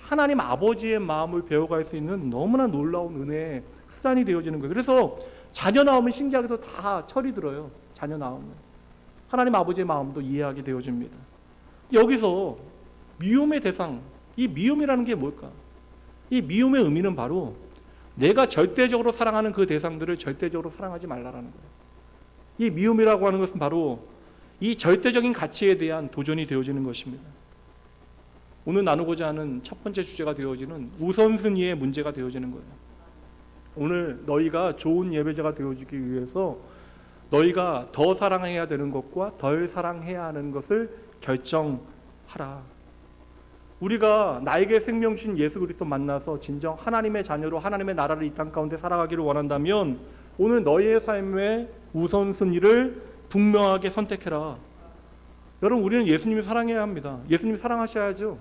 하나님 아버지의 마음을 배워갈 수 있는 너무나 놀라운 은혜의 수단이 되어지는 거예요. 그래서 자녀 낳으면 신기하게도 다 철이 들어요. 자녀 낳으면 하나님 아버지의 마음도 이해하게 되어집니다. 여기서 미움의 대상, 이 미움이라는 게 뭘까? 이 미움의 의미는 바로 내가 절대적으로 사랑하는 그 대상들을 절대적으로 사랑하지 말라라는 거예요. 이 미움이라고 하는 것은 바로 이 절대적인 가치에 대한 도전이 되어지는 것입니다. 오늘 나누고자 하는 첫 번째 주제가 되어지는 우선순위의 문제가 되어지는 거예요. 오늘 너희가 좋은 예배자가 되어지기 위해서 너희가 더 사랑해야 되는 것과 덜 사랑해야 하는 것을 결정하라. 우리가 나에게 생명 주신 예수 그리스도 만나서 진정 하나님의 자녀로 하나님의 나라를 이 땅 가운데 살아가기를 원한다면 오늘 너희의 삶의 우선순위를 분명하게 선택해라. 여러분 우리는 예수님을 사랑해야 합니다. 예수님 사랑하셔야죠.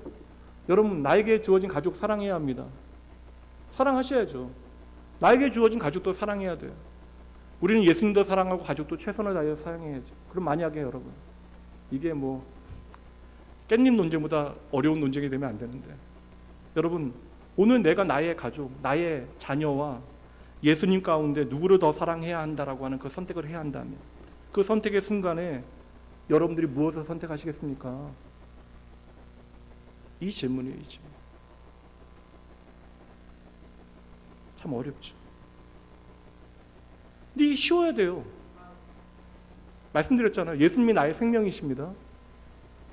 여러분 나에게 주어진 가족 사랑해야 합니다. 사랑하셔야죠. 나에게 주어진 가족도 사랑해야 돼요. 우리는 예수님도 사랑하고 가족도 최선을 다해서 사랑해야죠. 그럼 만약에 여러분 이게 뭐 깻잎 논쟁보다 어려운 논쟁이 되면 안 되는데 여러분 오늘 내가 나의 가족, 나의 자녀와 예수님 가운데 누구를 더 사랑해야 한다라고 하는 그 선택을 해야 한다면 그 선택의 순간에 여러분들이 무엇을 선택하시겠습니까? 이 질문이에요. 이 질문. 참 어렵죠. 근데 이게 쉬워야 돼요. 말씀드렸잖아요. 예수님이 나의 생명이십니다.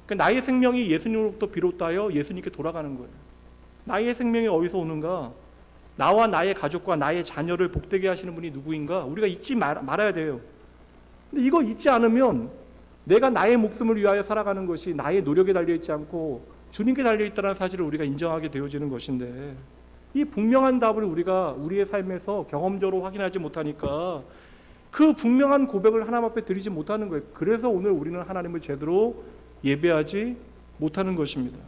그러니까 나의 생명이 예수님으로부터 비롯하여 예수님께 돌아가는 거예요. 나의 생명이 어디서 오는가? 나와 나의 가족과 나의 자녀를 복되게 하시는 분이 누구인가? 우리가 잊지 말아야 돼요. 근데 이거 잊지 않으면 내가 나의 목숨을 위하여 살아가는 것이 나의 노력에 달려있지 않고 주님께 달려있다는 사실을 우리가 인정하게 되어지는 것인데 이 분명한 답을 우리가 우리의 삶에서 경험적으로 확인하지 못하니까 그 분명한 고백을 하나님 앞에 드리지 못하는 거예요. 그래서 오늘 우리는 하나님을 제대로 예배하지 못하는 것입니다.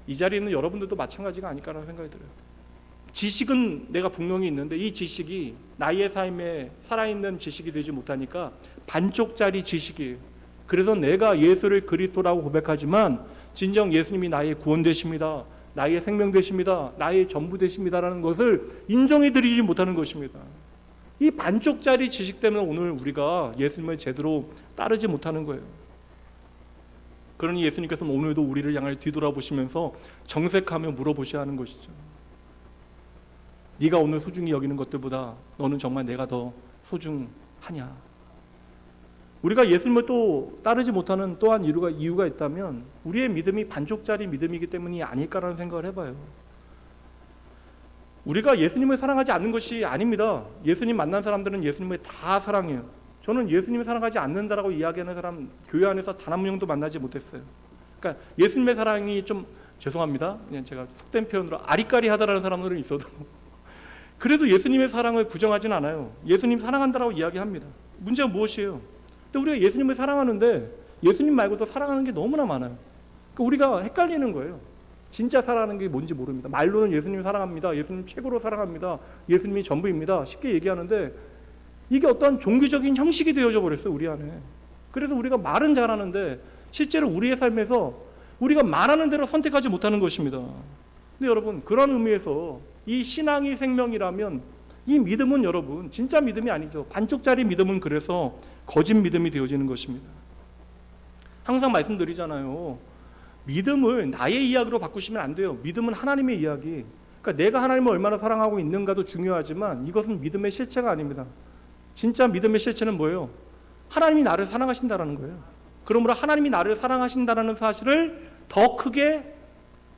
이 자리에 있는 여러분들도 마찬가지가 아닐까라는 생각이 들어요. 지식은 내가 분명히 있는데 이 지식이 나의 삶에 살아있는 지식이 되지 못하니까 반쪽짜리 지식이에요. 그래서 내가 예수를 그리스도라고 고백하지만 진정 예수님이 나의 구원 되십니다, 나의 생명 되십니다, 나의 전부 되십니다라는 것을 인정해 드리지 못하는 것입니다. 이 반쪽짜리 지식 때문에 오늘 우리가 예수님을 제대로 따르지 못하는 거예요. 그러니 예수님께서는 오늘도 우리를 향해 뒤돌아보시면서 정색하며 물어보셔야 하는 것이죠. 네가 오늘 소중히 여기는 것들보다 너는 정말 내가 더 소중하냐? 우리가 예수님을 또 따르지 못하는 또한 이유가 있다면 우리의 믿음이 반쪽짜리 믿음이기 때문이 아닐까라는 생각을 해봐요. 우리가 예수님을 사랑하지 않는 것이 아닙니다. 예수님 만난 사람들은 예수님을 다 사랑해요. 저는 예수님을 사랑하지 않는다라고 이야기하는 사람 교회 안에서 단 한 명도 만나지 못했어요. 그러니까 예수님의 사랑이 좀 죄송합니다. 그냥 제가 속된 표현으로 아리까리하다라는 사람들은 있어도 그래도 예수님의 사랑을 부정하진 않아요. 예수님 사랑한다라고 이야기합니다. 문제가 무엇이에요? 근데 우리가 예수님을 사랑하는데 예수님 말고도 사랑하는 게 너무나 많아요. 그러니까 우리가 헷갈리는 거예요. 진짜 사랑하는 게 뭔지 모릅니다. 말로는 예수님 사랑합니다, 예수님 최고로 사랑합니다, 예수님이 전부입니다 쉽게 얘기하는데 이게 어떤 종교적인 형식이 되어져 버렸어요, 우리 안에. 그래서 우리가 말은 잘하는데 실제로 우리의 삶에서 우리가 말하는 대로 선택하지 못하는 것입니다. 근데 여러분, 그런 의미에서 이 신앙이 생명이라면 이 믿음은 여러분 진짜 믿음이 아니죠. 반쪽짜리 믿음은 그래서 거짓 믿음이 되어지는 것입니다. 항상 말씀드리잖아요. 믿음을 나의 이야기로 바꾸시면 안 돼요. 믿음은 하나님의 이야기. 그러니까 내가 하나님을 얼마나 사랑하고 있는가도 중요하지만 이것은 믿음의 실체가 아닙니다. 진짜 믿음의 실체는 뭐예요? 하나님이 나를 사랑하신다는 거예요. 그러므로 하나님이 나를 사랑하신다는 사실을 더 크게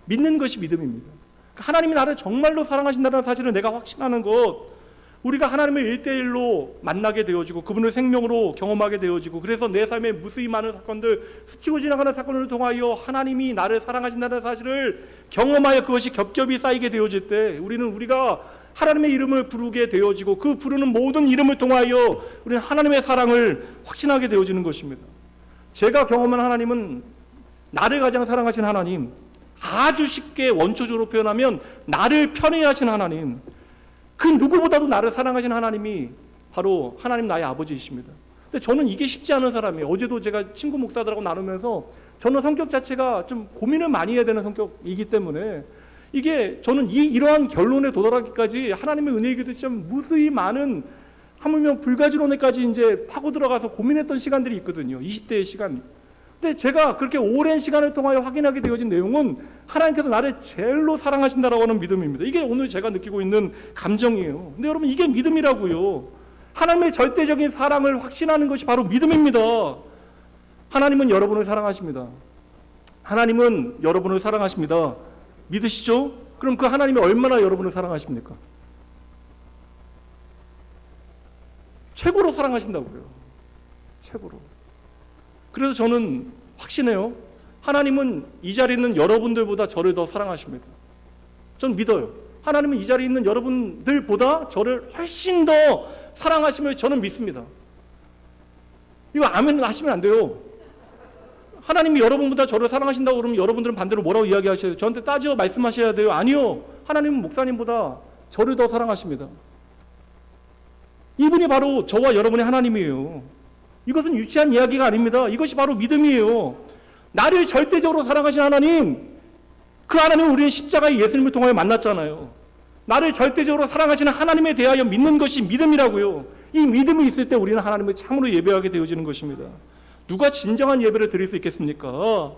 믿는 것이 믿음입니다. 그러니까 하나님이 나를 정말로 사랑하신다는 사실을 내가 확신하는 것, 우리가 하나님을 1대1로 만나게 되어지고 그분을 생명으로 경험하게 되어지고 그래서 내 삶에 무수히 많은 사건들, 스치고 지나가는 사건을 통하여 하나님이 나를 사랑하신다는 사실을 경험하여 그것이 겹겹이 쌓이게 되어질 때 우리가 하나님의 이름을 부르게 되어지고 그 부르는 모든 이름을 통하여 우리는 하나님의 사랑을 확신하게 되어지는 것입니다. 제가 경험한 하나님은 나를 가장 사랑하신 하나님, 아주 쉽게 원초적으로 표현하면 나를 편애하신 하나님, 그 누구보다도 나를 사랑하신 하나님이 바로 하나님 나의 아버지이십니다. 근데 저는 이게 쉽지 않은 사람이에요. 어제도 제가 친구 목사들하고 나누면서 저는 성격 자체가 좀 고민을 많이 해야 되는 성격이기 때문에 이게 저는 이러한 결론에 도달하기까지 하나님의 은혜이기도 좀 무수히 많은 하물며 불가지론에까지 이제 파고 들어가서 고민했던 시간들이 있거든요. 20대의 시간. 근데 제가 그렇게 오랜 시간을 통하여 확인하게 되어진 내용은 하나님께서 나를 제일로 사랑하신다라고 하는 믿음입니다. 이게 오늘 제가 느끼고 있는 감정이에요. 근데 여러분, 이게 믿음이라고요. 하나님의 절대적인 사랑을 확신하는 것이 바로 믿음입니다. 하나님은 여러분을 사랑하십니다. 하나님은 여러분을 사랑하십니다. 믿으시죠? 그럼 그 하나님이 얼마나 여러분을 사랑하십니까? 최고로 사랑하신다고요. 최고로. 그래서 저는 확신해요. 하나님은 이 자리에 있는 여러분들보다 저를 더 사랑하십니다. 전 믿어요. 하나님은 이 자리에 있는 여러분들보다 저를 훨씬 더 사랑하심을 저는 믿습니다. 이거 아멘 하시면 안 돼요. 하나님이 여러분보다 저를 사랑하신다고 그러면 여러분들은 반대로 뭐라고 이야기하셔야 돼요? 저한테 따져 말씀하셔야 돼요? 아니요. 하나님은 목사님보다 저를 더 사랑하십니다. 이분이 바로 저와 여러분의 하나님이에요. 이것은 유치한 이야기가 아닙니다. 이것이 바로 믿음이에요. 나를 절대적으로 사랑하신 하나님, 그 하나님은 우리는 십자가의 예수님을 통하여 만났잖아요. 나를 절대적으로 사랑하시는 하나님에 대하여 믿는 것이 믿음이라고요. 이 믿음이 있을 때 우리는 하나님을 참으로 예배하게 되어지는 것입니다. 누가 진정한 예배를 드릴 수 있겠습니까?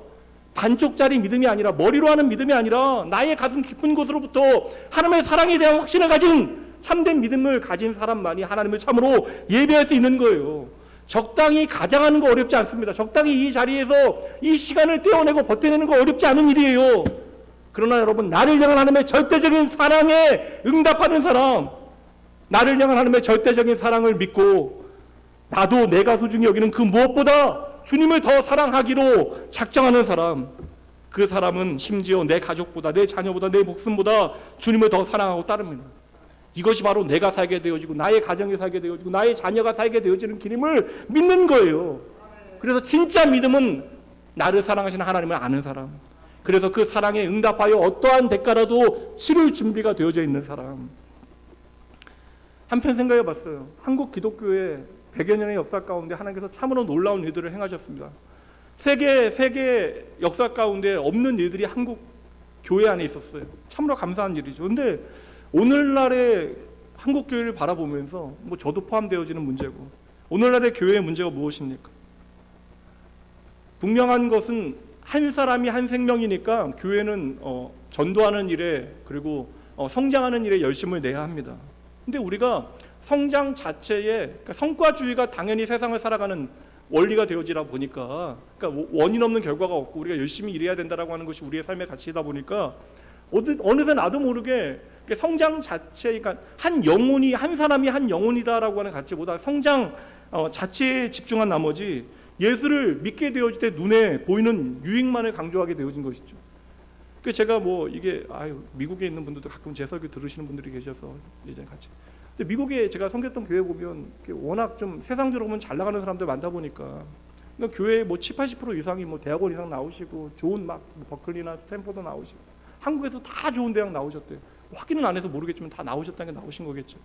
반쪽짜리 믿음이 아니라, 머리로 하는 믿음이 아니라 나의 가슴 깊은 곳으로부터 하나님의 사랑에 대한 확신을 가진 참된 믿음을 가진 사람만이 하나님을 참으로 예배할 수 있는 거예요. 적당히 가장하는 거 어렵지 않습니다. 적당히 이 자리에서 이 시간을 떼어내고 버텨내는 거 어렵지 않은 일이에요. 그러나 여러분, 나를 향한 하나님의 절대적인 사랑에 응답하는 사람, 나를 향한 하나님의 절대적인 사랑을 믿고 나도 내가 소중히 여기는 그 무엇보다 주님을 더 사랑하기로 작정하는 사람, 그 사람은 심지어 내 가족보다, 내 자녀보다, 내 목숨보다 주님을 더 사랑하고 따릅니다. 이것이 바로 내가 살게 되어지고 나의 가정이 살게 되어지고 나의 자녀가 살게 되어지는 길임을 믿는 거예요. 그래서 진짜 믿음은 나를 사랑하시는 하나님을 아는 사람, 그래서 그 사랑에 응답하여 어떠한 대가라도 치를 준비가 되어져 있는 사람. 한편 생각해 봤어요. 한국 기독교에 100여 년의 역사 가운데 하나님께서 참으로 놀라운 일들을 행하셨습니다. 세계 역사 가운데 없는 일들이 한국 교회 안에 있었어요. 참으로 감사한 일이죠. 근데 오늘날의 한국 교회를 바라보면서 뭐 저도 포함되어지는 문제고, 오늘날의 교회의 문제가 무엇입니까? 분명한 것은 한 사람이 한 생명이니까 교회는 전도하는 일에, 그리고 성장하는 일에 열심을 내야 합니다. 근데 우리가 성장 자체에, 그러니까 성과주의가 당연히 세상을 살아가는 원리가 되어지다 보니까, 그러니까 원인 없는 결과가 없고 우리가 열심히 일해야 된다라고 하는 것이 우리의 삶의 가치이다 보니까 어느새 나도 모르게 성장 자체, 그러니까 한 영혼이, 한 사람이 한 영혼이다라고 하는 가치보다 성장 자체에 집중한 나머지 예수를 믿게 되어질 때 눈에 보이는 유익만을 강조하게 되어진 것이죠. 그 제가 뭐 이게 미국에 있는 분들도 가끔 제 설교 들으시는 분들이 계셔서 예전에 같이. 근데 미국에 제가 섬겼던 교회 보면 워낙 좀 세상적으로 보면 잘 나가는 사람들 많다 보니까, 그러니까 교회 뭐 70-80% 이상이 뭐 대학원 이상 나오시고 좋은 막 버클리나 스탠포드 나오시고 한국에서 다 좋은 대학 나오셨대요. 확인은 안 해서 모르겠지만 다 나오셨다는 게 나오신 거겠죠.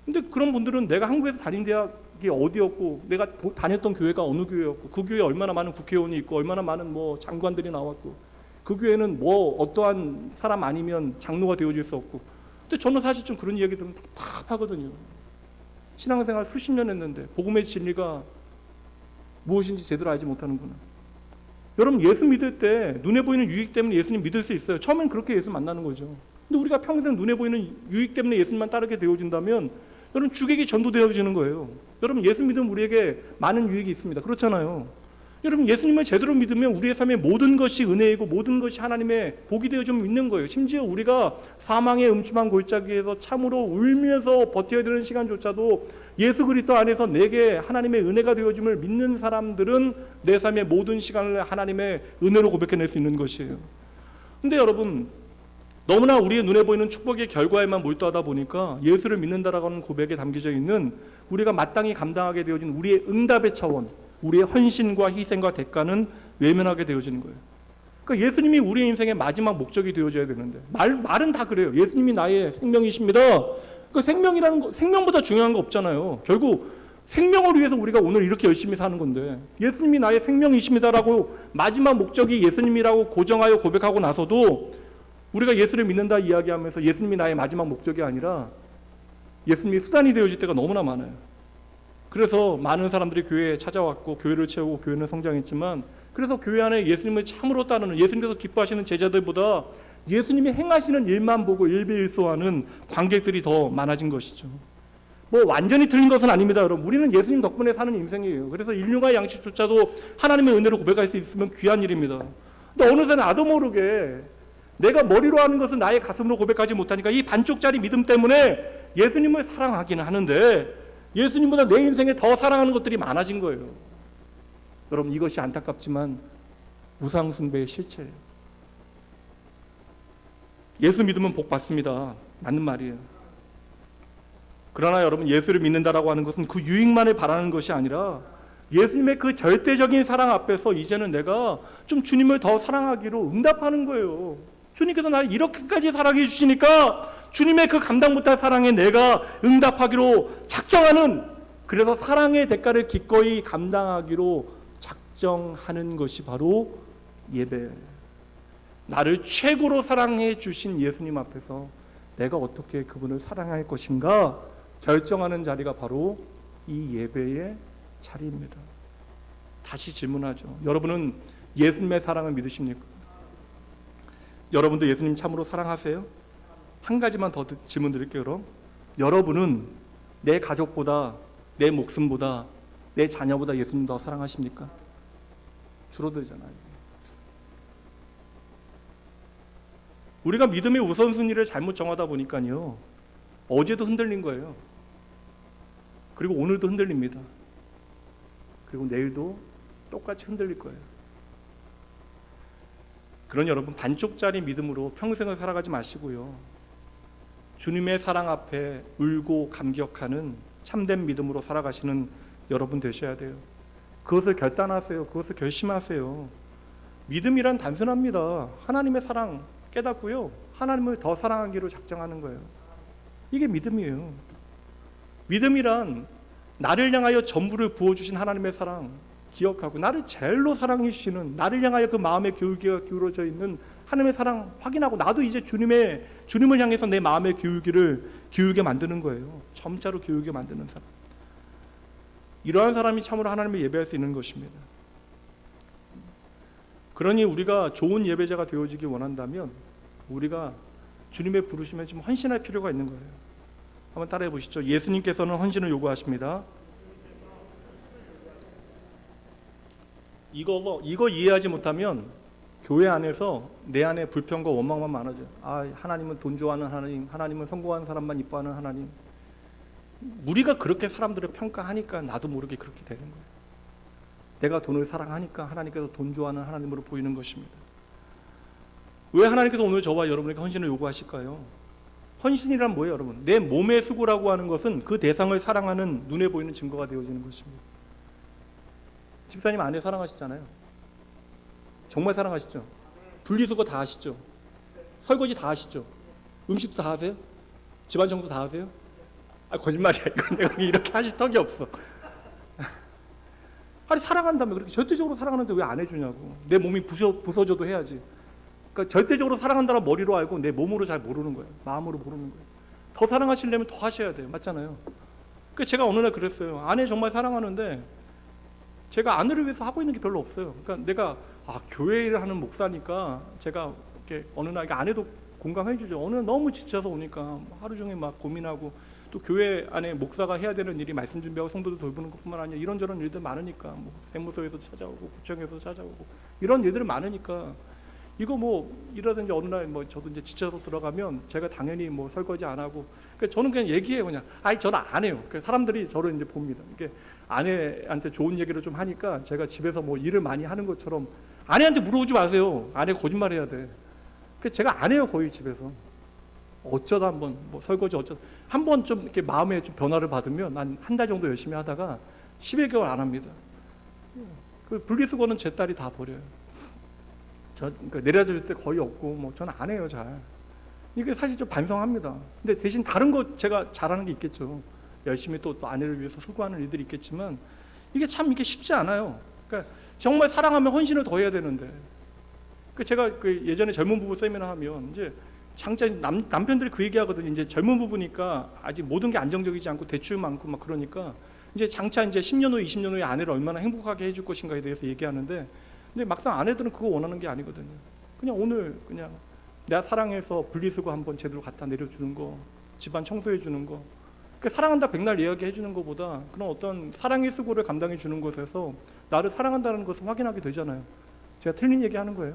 근데 그런 분들은 내가 한국에서 다닌 대학이 어디였고, 내가 다녔던 교회가 어느 교회였고, 그 교회에 얼마나 많은 국회의원이 있고, 얼마나 많은 뭐 장관들이 나왔고, 그 교회는 뭐 어떠한 사람 아니면 장로가 되어질 수 없고. 근데 저는 사실 좀 그런 이야기 들으면 답답하거든요. 신앙생활 수십 년 했는데 복음의 진리가 무엇인지 제대로 알지 못하는구나. 여러분, 예수 믿을 때 눈에 보이는 유익 때문에 예수님 믿을 수 있어요. 처음엔 그렇게 예수 만나는 거죠. 근데 우리가 평생 눈에 보이는 유익 때문에 예수님만 따르게 되어진다면 여러분, 주객이 전도되어지는 거예요. 여러분, 예수 믿으면 우리에게 많은 유익이 있습니다. 그렇잖아요. 여러분, 예수님을 제대로 믿으면 우리의 삶의 모든 것이 은혜이고 모든 것이 하나님의 복이 되어 좀 있는 거예요. 심지어 우리가 사망의 음침한 골짜기에서 참으로 울면서 버텨야 되는 시간조차도 예수 그리스도 안에서 내게 하나님의 은혜가 되어짐을 믿는 사람들은 내 삶의 모든 시간을 하나님의 은혜로 고백해낼 수 있는 것이에요. 근데 여러분, 너무나 우리의 눈에 보이는 축복의 결과에만 몰두하다 보니까 예수를 믿는다라고 하는 고백에 담겨져 있는 우리가 마땅히 감당하게 되어진 우리의 응답의 차원, 우리의 헌신과 희생과 대가는 외면하게 되어지는 거예요. 그러니까 예수님이 우리의 인생의 마지막 목적이 되어져야 되는데, 말은 다 그래요. 예수님이 나의 생명이십니다. 그러니까 생명이라는 거, 생명보다 중요한 거 없잖아요. 결국 생명을 위해서 우리가 오늘 이렇게 열심히 사는 건데, 예수님이 나의 생명이십니다라고 마지막 목적이 예수님이라고 고정하여 고백하고 나서도 우리가 예수를 믿는다 이야기하면서 예수님이 나의 마지막 목적이 아니라 예수님이 수단이 되어질 때가 너무나 많아요. 그래서 많은 사람들이 교회에 찾아왔고 교회를 채우고 교회는 성장했지만, 그래서 교회 안에 예수님을 참으로 따르는, 예수님께서 기뻐하시는 제자들보다 예수님이 행하시는 일만 보고 일비일소하는 관객들이 더 많아진 것이죠. 뭐 완전히 틀린 것은 아닙니다, 여러분. 우리는 예수님 덕분에 사는 인생이에요. 그래서 인류가 양식조차도 하나님의 은혜로 고백할 수 있으면 귀한 일입니다. 근데 어느새 나도 모르게 내가 머리로 하는 것은 나의 가슴으로 고백하지 못하니까 이 반쪽짜리 믿음 때문에 예수님을 사랑하기는 하는데 예수님보다 내 인생에 더 사랑하는 것들이 많아진 거예요. 여러분, 이것이 안타깝지만 우상숭배의 실체예요. 예수 믿으면 복 받습니다. 맞는 말이에요. 그러나 여러분, 예수를 믿는다라고 하는 것은 그 유익만을 바라는 것이 아니라 예수님의 그 절대적인 사랑 앞에서 이제는 내가 좀 주님을 더 사랑하기로 응답하는 거예요. 주님께서 나를 이렇게까지 사랑해 주시니까 주님의 그 감당 못할 사랑에 내가 응답하기로 작정하는, 그래서 사랑의 대가를 기꺼이 감당하기로 작정하는 것이 바로 예배예요. 나를 최고로 사랑해 주신 예수님 앞에서 내가 어떻게 그분을 사랑할 것인가 결정하는 자리가 바로 이 예배의 자리입니다. 다시 질문하죠. 여러분은 예수님의 사랑을 믿으십니까? 여러분도 예수님 참으로 사랑하세요? 한 가지만 더 질문 드릴게요. 그럼 여러분은 내 가족보다, 내 목숨보다, 내 자녀보다 예수님 더 사랑하십니까? 줄어들잖아요. 우리가 믿음의 우선순위를 잘못 정하다 보니까요, 어제도 흔들린 거예요. 그리고 오늘도 흔들립니다. 그리고 내일도 똑같이 흔들릴 거예요. 그러니 여러분, 반쪽짜리 믿음으로 평생을 살아가지 마시고요, 주님의 사랑 앞에 울고 감격하는 참된 믿음으로 살아가시는 여러분 되셔야 돼요. 그것을 결단하세요. 그것을 결심하세요. 믿음이란 단순합니다. 하나님의 사랑 깨닫고요, 하나님을 더 사랑하기로 작정하는 거예요. 이게 믿음이에요. 믿음이란 나를 향하여 전부를 부어주신 하나님의 사랑 기억하고 나를 제일로 사랑해 주시는, 나를 향하여 그 마음의 기울기가 기울어져 있는 하나님의 사랑 확인하고 나도 이제 주님을 향해서 내 마음의 기울게 만드는 거예요. 점차로 기울게 만드는 사람. 이러한 사람이 참으로 하나님을 예배할 수 있는 것입니다. 그러니 우리가 좋은 예배자가 되어지기 원한다면 우리가 주님의 부르심에 좀 헌신할 필요가 있는 거예요. 한번 따라해 보시죠. 예수님께서는 헌신을 요구하십니다. 이거 이해하지 못하면 교회 안에서 내 안에 불평과 원망만 많아져요. 하나님은 돈 좋아하는 하나님, 하나님은 성공하는 사람만 이뻐하는 하나님. 우리가 그렇게 사람들을 평가하니까 나도 모르게 그렇게 되는 거예요. 내가 돈을 사랑하니까 하나님께서 돈 좋아하는 하나님으로 보이는 것입니다. 왜 하나님께서 오늘 저와 여러분에게 헌신을 요구하실까요? 헌신이란 뭐예요, 여러분? 내 몸의 수고라고 하는 것은 그 대상을 사랑하는 눈에 보이는 증거가 되어지는 것입니다. 집사님 아내 사랑하시잖아요. 정말 사랑하시죠? 분리수거 다 하시죠? 설거지 다 하시죠? 음식도 다 하세요? 집안 청소 다 하세요? 거짓말이야. 이건 내가 이렇게 하실 턱이 없어. 아니 사랑한다며 그렇게 절대적으로 사랑하는데 왜 안 해주냐고. 내 몸이 부서져도 해야지. 그러니까 절대적으로 사랑한다는 머리로 알고 내 몸으로 잘 모르는 거예요. 마음으로 모르는 거예요. 더 사랑하시려면 더 하셔야 돼요. 맞잖아요. 그러니까 제가 어느 날 그랬어요. 아내 정말 사랑하는데 제가 아내를 위해서 하고 있는 게 별로 없어요. 그러니까 내가 교회 일을 하는 목사니까 제가 이렇게 어느 날 아내도 공감해 주죠. 어느 날 너무 지쳐서 오니까 하루 종일 막 고민하고, 또 교회 안에 목사가 해야 되는 일이 말씀 준비하고 성도들 돌보는 것뿐만 아니라 이런저런 일들 많으니까, 뭐 세무서에서 찾아오고 구청에서 찾아오고 이런 일들이 많으니까 이거 뭐 이러든지 어느 날 뭐 저도 이제 지쳐서 들어가면 제가 당연히 뭐 설거지 안 하고, 그러니까 저는 그냥 얘기해요. 그냥 저는 안 해요. 그러니까 사람들이 저를 이제 봅니다. 이게 아내한테 좋은 얘기를 좀 하니까 제가 집에서 뭐 일을 많이 하는 것처럼, 아내한테 물어보지 마세요. 아내 거짓말해야 돼. 그러니까 제가 안 해요, 거의 집에서. 어쩌다 한번 뭐 설거지 한번 좀 이렇게 마음에 좀 변화를 받으면 한 달 정도 열심히 하다가 10여 개월 안 합니다. 그 분리수거는 제 딸이 다 버려요. 그러니까 내려줄 때 거의 없고, 뭐 저는 안 해요, 잘. 이게 사실 좀 반성합니다. 근데 대신 다른 거 제가 잘하는 게 있겠죠. 열심히 또 아내를 위해서 수고하는 일들이 있겠지만 이게 참 이게 쉽지 않아요. 그러니까 정말 사랑하면 헌신을 더 해야 되는데. 제가 예전에 젊은 부부 세미나 하면 이제 장차 남편들이 그 얘기하거든요. 이제 젊은 부부니까 아직 모든 게 안정적이지 않고 대출 많고 막 그러니까 이제 장차 이제 10년 후, 20년 후에 아내를 얼마나 행복하게 해줄 것인가에 대해서 얘기하는데, 근데 막상 아내들은 그거 원하는 게 아니거든요. 그냥 오늘 그냥 내가 사랑해서 분리수거 한번 제대로 갖다 내려주는 거, 집안 청소해 주는 거, 사랑한다 백날 이야기해 주는 것보다 그런 어떤 사랑의 수고를 감당해 주는 것에서 나를 사랑한다는 것을 확인하게 되잖아요. 제가 틀린 얘기하는 거예요.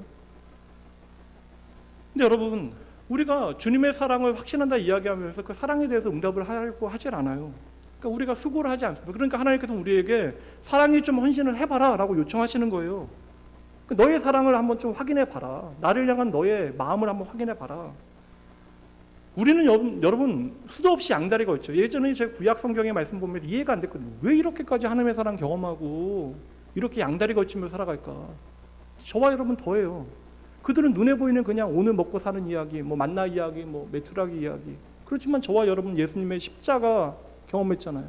근데 여러분, 우리가 주님의 사랑을 확신한다 이야기하면서 그 사랑에 대해서 응답을 하려고 하질 않아요. 그러니까 우리가 수고를 하지 않습니다. 그러니까 하나님께서 우리에게 사랑에 좀 헌신을 해봐라 라고 요청하시는 거예요. 너의 사랑을 한번 좀 확인해 봐라. 나를 향한 너의 마음을 한번 확인해 봐라. 우리는 여러분 수도 없이 양다리가 있죠. 예전에 제가 구약 성경의 말씀 보면 이해가 안 됐거든요. 왜 이렇게까지 하나님의 사랑 경험하고 이렇게 양다리 걸치며 살아갈까? 저와 여러분 더해요. 그들은 눈에 보이는 그냥 오늘 먹고 사는 이야기, 뭐 만나 이야기, 뭐 메추라기 이야기. 그렇지만 저와 여러분 예수님의 십자가 경험했잖아요.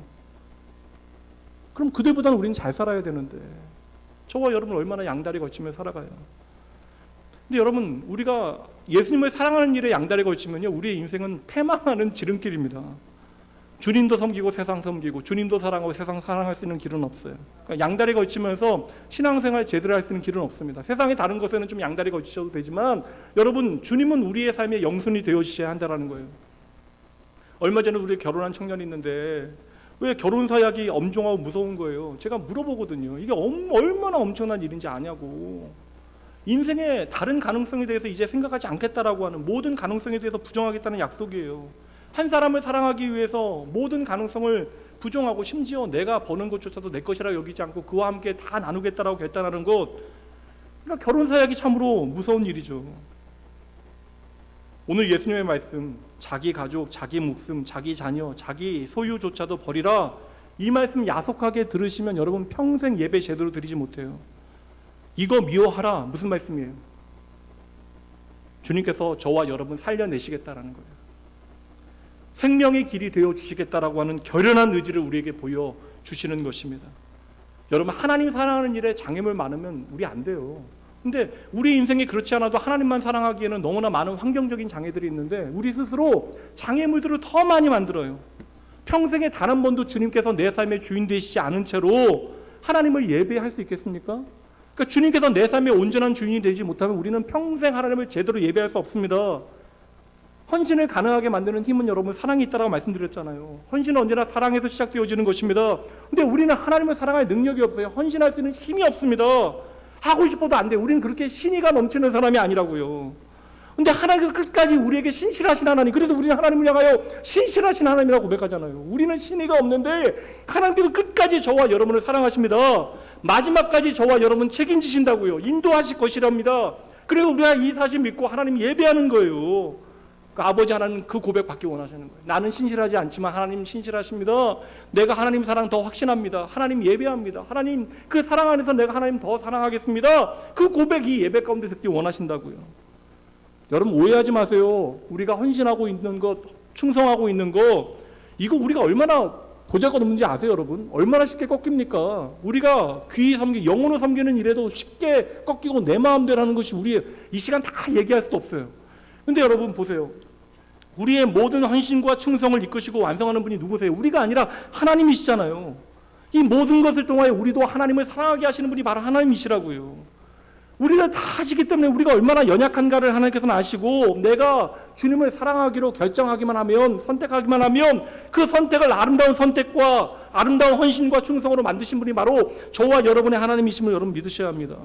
그럼 그들보다는 우리는 잘 살아야 되는데 저와 여러분 얼마나 양다리 걸치며 살아가요. 근데 여러분, 우리가 예수님을 사랑하는 일에 양다리 걸치면요, 우리의 인생은 패망하는 지름길입니다. 주님도 섬기고 세상 섬기고, 주님도 사랑하고 세상 사랑할 수 있는 길은 없어요. 그러니까 양다리 걸치면서 신앙생활 제대로 할 수 있는 길은 없습니다. 세상의 다른 것에는 좀 양다리 걸치셔도 되지만 여러분, 주님은 우리의 삶의 영순이 되어주셔야 한다는 거예요. 얼마 전에 우리 결혼한 청년이 있는데 왜 결혼 사약이 엄중하고 무서운 거예요. 제가 물어보거든요. 이게 얼마나 엄청난 일인지 아냐고. 인생의 다른 가능성에 대해서 이제 생각하지 않겠다라고 하는, 모든 가능성에 대해서 부정하겠다는 약속이에요. 한 사람을 사랑하기 위해서 모든 가능성을 부정하고, 심지어 내가 버는 것조차도 내 것이라 여기지 않고 그와 함께 다 나누겠다라고 결단하는 것, 그러니까 결혼 사약이 참으로 무서운 일이죠. 오늘 예수님의 말씀, 자기 가족, 자기 목숨, 자기 자녀, 자기 소유조차도 버리라, 이 말씀 야속하게 들으시면 여러분 평생 예배 제대로 드리지 못해요. 이거 미워하라, 무슨 말씀이에요? 주님께서 저와 여러분 살려내시겠다라는 거예요. 생명의 길이 되어 주시겠다라고 하는 결연한 의지를 우리에게 보여 주시는 것입니다. 여러분, 하나님 사랑하는 일에 장애물 많으면 우리 안 돼요. 근데 우리 인생이 그렇지 않아도 하나님만 사랑하기에는 너무나 많은 환경적인 장애들이 있는데 우리 스스로 장애물들을 더 많이 만들어요. 평생에 단 한 번도 주님께서 내 삶의 주인 되시지 않은 채로 하나님을 예배할 수 있겠습니까? 그러니까 주님께서 내 삶의 온전한 주인이 되지 못하면 우리는 평생 하나님을 제대로 예배할 수 없습니다. 헌신을 가능하게 만드는 힘은 여러분 사랑이 있다고 말씀드렸잖아요. 헌신은 언제나 사랑에서 시작되어지는 것입니다. 근데 우리는 하나님을 사랑할 능력이 없어요. 헌신할 수 있는 힘이 없습니다. 하고 싶어도 안 돼요. 우리는 그렇게 신의가 넘치는 사람이 아니라고요. 근데 하나님께서 끝까지 우리에게 신실하신 하나님, 그래서 우리는 하나님을 향하여 신실하신 하나님이라고 고백하잖아요. 우리는 신의가 없는데 하나님께서 끝까지 저와 여러분을 사랑하십니다. 마지막까지 저와 여러분 책임지신다고요. 인도하실 것이랍니다. 그래서 우리가 이 사실 믿고 하나님 예배하는 거예요. 그 아버지 하나님 그 고백 받기 원하시는 거예요. 나는 신실하지 않지만 하나님 신실하십니다. 내가 하나님 사랑 더 확신합니다. 하나님 예배합니다. 하나님 그 사랑 안에서 내가 하나님 더 사랑하겠습니다. 그 고백이 예배 가운데 듣기 원하신다고요. 여러분 오해하지 마세요. 우리가 헌신하고 있는 것, 충성하고 있는 것, 이거 우리가 얼마나 보잘것없는지 아세요, 여러분? 얼마나 쉽게 꺾입니까? 우리가 귀히 섬기, 영혼을 섬기는 일에도 쉽게 꺾이고 내 마음대로 하는 것이 우리의 이 시간 다 얘기할 수도 없어요. 근데 여러분 보세요. 우리의 모든 헌신과 충성을 이끄시고 완성하는 분이 누구세요? 우리가 아니라 하나님이시잖아요. 이 모든 것을 통하여 우리도 하나님을 사랑하게 하시는 분이 바로 하나님이시라고요. 우리가 다 아시기 때문에 우리가 얼마나 연약한가를 하나님께서는 아시고 내가 주님을 사랑하기로 결정하기만 하면, 선택하기만 하면 그 선택을 아름다운 선택과 아름다운 헌신과 충성으로 만드신 분이 바로 저와 여러분의 하나님이심을 여러분 믿으셔야 합니다.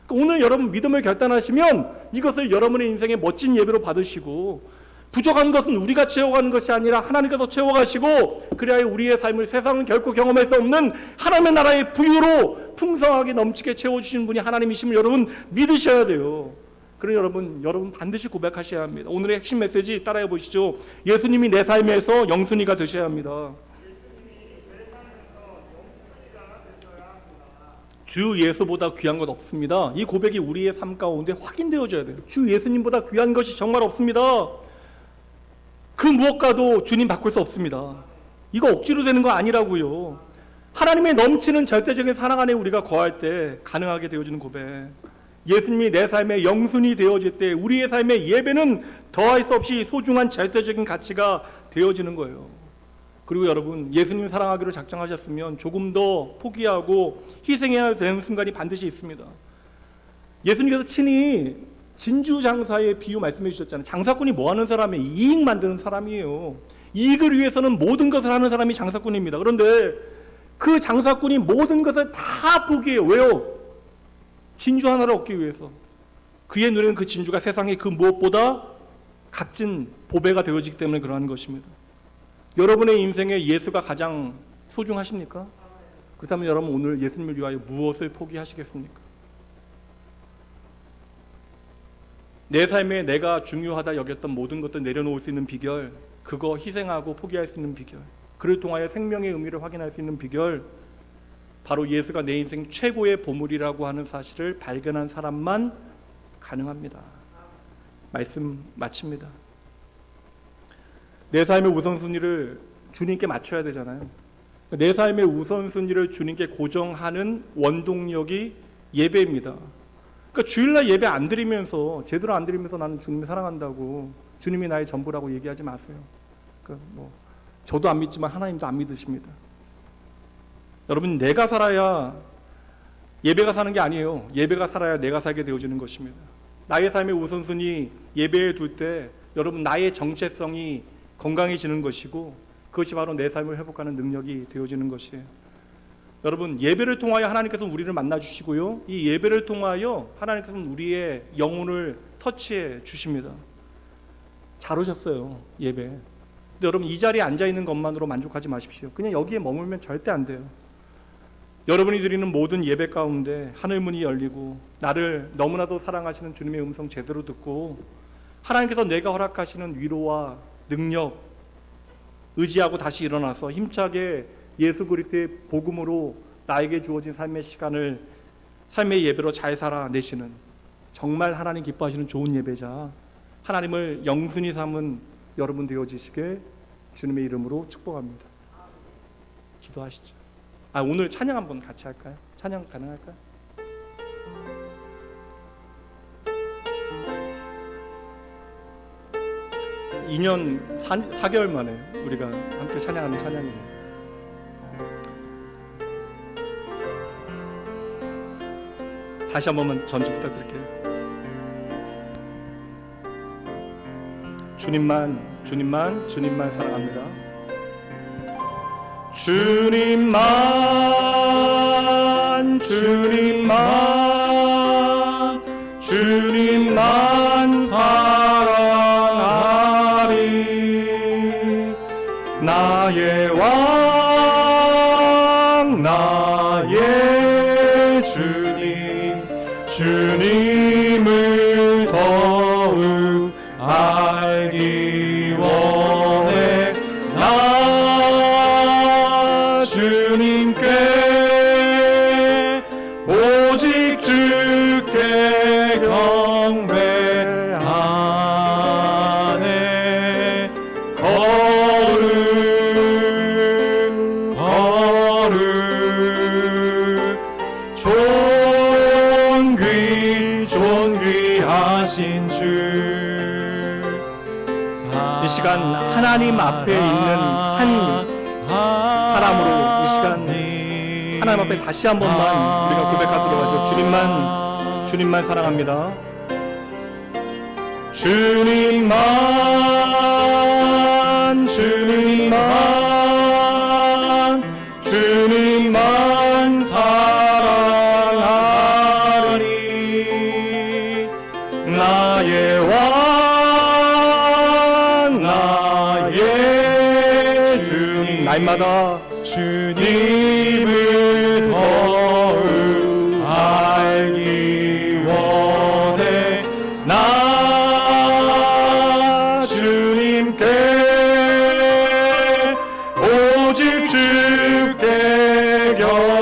오늘 여러분 믿음을 결단하시면 이것을 여러분의 인생의 멋진 예배로 받으시고, 부족한 것은 우리가 채워가는 것이 아니라 하나님께서 채워가시고, 그래야 우리의 삶을 세상은 결코 경험할 수 없는 하나님의 나라의 부유로 풍성하게 넘치게 채워주시는 분이 하나님이심을 여러분 믿으셔야 돼요. 그러니 여러분 반드시 고백하셔야 합니다. 오늘의 핵심 메시지 따라해 보시죠. 예수님이 내 삶에서 영순이가 되셔야 합니다. 주 예수보다 귀한 것 없습니다. 이 고백이 우리의 삶 가운데 확인되어져야 돼요. 주 예수님보다 귀한 것이 정말 없습니다. 그 무엇과도 주님 바꿀 수 없습니다. 이거 억지로 되는 거 아니라고요. 하나님의 넘치는 절대적인 사랑 안에 우리가 거할 때 가능하게 되어지는 고백. 예수님이 내 삶의 영순이 되어질 때 우리의 삶의 예배는 더할 수 없이 소중한 절대적인 가치가 되어지는 거예요. 그리고 여러분 예수님 사랑하기로 작정하셨으면 조금 더 포기하고 희생해야 되는 순간이 반드시 있습니다. 예수님께서 친히 진주 장사의 비유 말씀해 주셨잖아요. 장사꾼이 뭐 하는 사람이에요? 이익 만드는 사람이에요. 이익을 위해서는 모든 것을 하는 사람이 장사꾼입니다. 그런데 그 장사꾼이 모든 것을 다 포기해요. 왜요? 진주 하나를 얻기 위해서. 그의 눈에는 그 진주가 세상의 그 무엇보다 값진 보배가 되어지기 때문에 그러한 것입니다. 여러분의 인생에 예수가 가장 소중하십니까? 그렇다면 여러분 오늘 예수님을 위하여 무엇을 포기하시겠습니까? 내 삶에 내가 중요하다 여겼던 모든 것들 내려놓을 수 있는 비결, 그거 희생하고 포기할 수 있는 비결, 그를 통하여 생명의 의미를 확인할 수 있는 비결, 바로 예수가 내 인생 최고의 보물이라고 하는 사실을 발견한 사람만 가능합니다. 말씀 마칩니다. 내 삶의 우선순위를 주님께 맞춰야 되잖아요. 내 삶의 우선순위를 주님께 고정하는 원동력이 예배입니다. 그러니까 주일날 예배 안 드리면서, 제대로 안 드리면서 나는 주님을 사랑한다고, 주님이 나의 전부라고 얘기하지 마세요. 그러니까 저도 안 믿지만 하나님도 안 믿으십니다. 여러분 내가 살아야 예배가 사는 게 아니에요. 예배가 살아야 내가 살게 되어지는 것입니다. 나의 삶의 우선순위 예배에 둘 때 여러분 나의 정체성이 건강해지는 것이고, 그것이 바로 내 삶을 회복하는 능력이 되어지는 것이에요. 여러분 예배를 통하여 하나님께서 우리를 만나 주시고요, 이 예배를 통하여 하나님께서는 우리의 영혼을 터치해 주십니다. 잘 오셨어요 예배. 근데 여러분 이 자리에 앉아 있는 것만으로 만족하지 마십시오. 그냥 여기에 머물면 절대 안 돼요. 여러분이 드리는 모든 예배 가운데 하늘 문이 열리고 나를 너무나도 사랑하시는 주님의 음성 제대로 듣고 하나님께서 내가 허락하시는 위로와 능력 의지하고 다시 일어나서 힘차게 예수 그리스도의 복음으로 나에게 주어진 삶의 시간을 삶의 예배로 잘 살아내시는, 정말 하나님 기뻐하시는 좋은 예배자, 하나님을 영순히 삼은 여러분 되어지시게 주님의 이름으로 축복합니다. 기도하시죠. 오늘 찬양 한번 같이 할까요? 찬양 가능할까요? 이 년 4개월 만에 우리가 함께 찬양하는 찬양이에요. 다시 한 번만 전주 부탁드릴게요. 주님만, 주님만, 주님만 사랑합니다. 주님만, 주님만, 주님만 사랑하리. 나의 왕, 나의 주님, 주님을 더욱 알기 원해. 나 주님께 오직 주께 경배하네. 걸음 걸음 존귀하신 주. 이 시간 하나님 앞에 있는 한 사람으로 이 시간 하나님 앞에 다시 한 번만 우리가 고백하도록 하죠. 주님만 사랑합니다. 주님만, 주님만, 주님만 사랑하리. 나의 왕, 나의 주님, 날마다 주님을 더욱 알기 원해. 나 주님께 오직 주께 경배하네.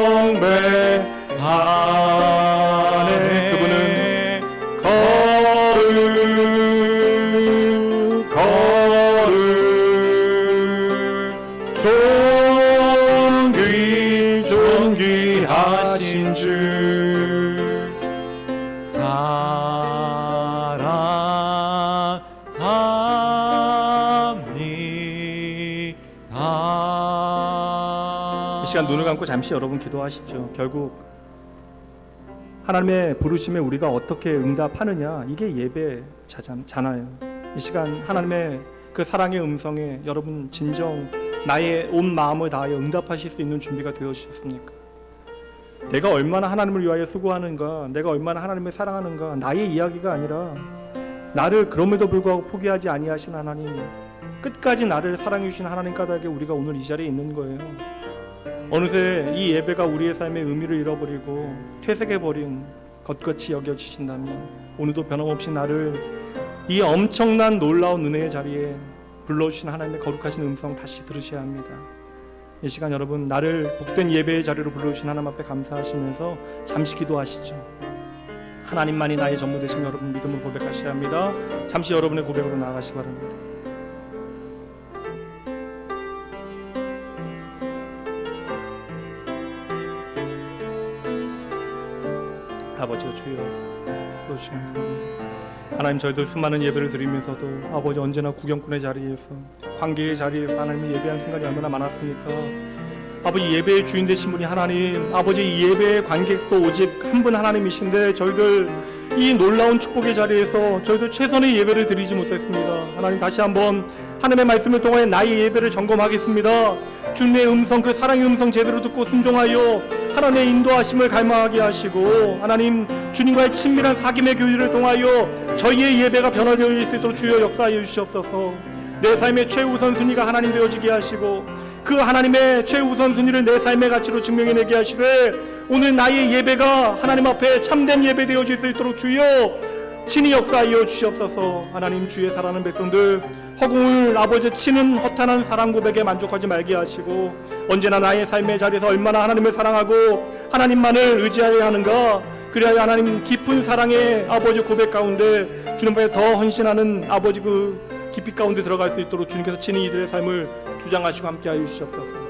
그분은 걸음 존귀하신 주. 사랑합니다. 이 시간 눈을 감고 잠시 여러분 기도하시죠. 결국 하나님의 부르심에 우리가 어떻게 응답하느냐, 이게 예배잖아요. 이 시간 하나님의 그 사랑의 음성에 여러분 진정 나의 온 마음을 다하여 응답하실 수 있는 준비가 되어지셨습니까? 내가 얼마나 하나님을 위하여 수고하는가, 내가 얼마나 하나님을 사랑하는가, 나의 이야기가 아니라 나를 그럼에도 불구하고 포기하지 아니하신 하나님, 끝까지 나를 사랑해 주신 하나님 까닭에 우리가 오늘 이 자리에 있는 거예요. 어느새 이 예배가 우리의 삶의 의미를 잃어버리고 퇴색해버린 것같이 여겨지신다면 오늘도 변함없이 나를 이 엄청난 놀라운 은혜의 자리에 불러주신 하나님의 거룩하신 음성 다시 들으셔야 합니다. 이 시간 여러분, 나를 복된 예배의 자리로 불러주신 하나님 앞에 감사하시면서 잠시 기도하시죠. 하나님만이 나의 전부 되신 여러분 믿음으로 고백하셔야 합니다. 잠시 여러분의 고백으로 나아가시기 바랍니다. 아버지여, 주여 불러주시기 감사합니다. 하나님, 저희들 수많은 예배를 드리면서도 아버지 언제나 구경꾼의 자리에서, 관계의 자리에서 하나님을 예배한 순간이 얼마나 많았습니까? 아버지, 예배의 주인 되신 분이 하나님, 아버지 이 예배의 관객도 오직 한 분 하나님이신데 저희들 이 놀라운 축복의 자리에서 저희들 최선의 예배를 드리지 못했습니다. 하나님, 다시 한번 하나님의 말씀을 통해 나의 예배를 점검하겠습니다. 주님의 음성, 그 사랑의 음성 제대로 듣고 순종하여 하나님의 인도하심을 갈망하게 하시고, 하나님 주님과의 친밀한 사귐의 교류를 통하여 저희의 예배가 변화되어 수 있도록 주여 역사하여 주시옵소서. 내 삶의 최우선 순위가 하나님 되어지게 하시고, 그 하나님의 최우선 순위를 내 삶의 가치로 증명해내게 하시되, 오늘 나의 예배가 하나님 앞에 참된 예배 되어질 수 있도록 주여 친히 역사하여 주시옵소서. 하나님, 주의 사랑하는 백성들 허공을 아버지 치는 허탄한 사랑 고백에 만족하지 말게 하시고, 언제나 나의 삶의 자리에서 얼마나 하나님을 사랑하고 하나님만을 의지하여야 하는가, 그리하여 하나님 깊은 사랑의 아버지 고백 가운데 주님께 더 헌신하는 아버지 그 깊이 가운데 들어갈 수 있도록 주님께서 친히 이들의 삶을 주장하시고 함께하여 주시옵소서.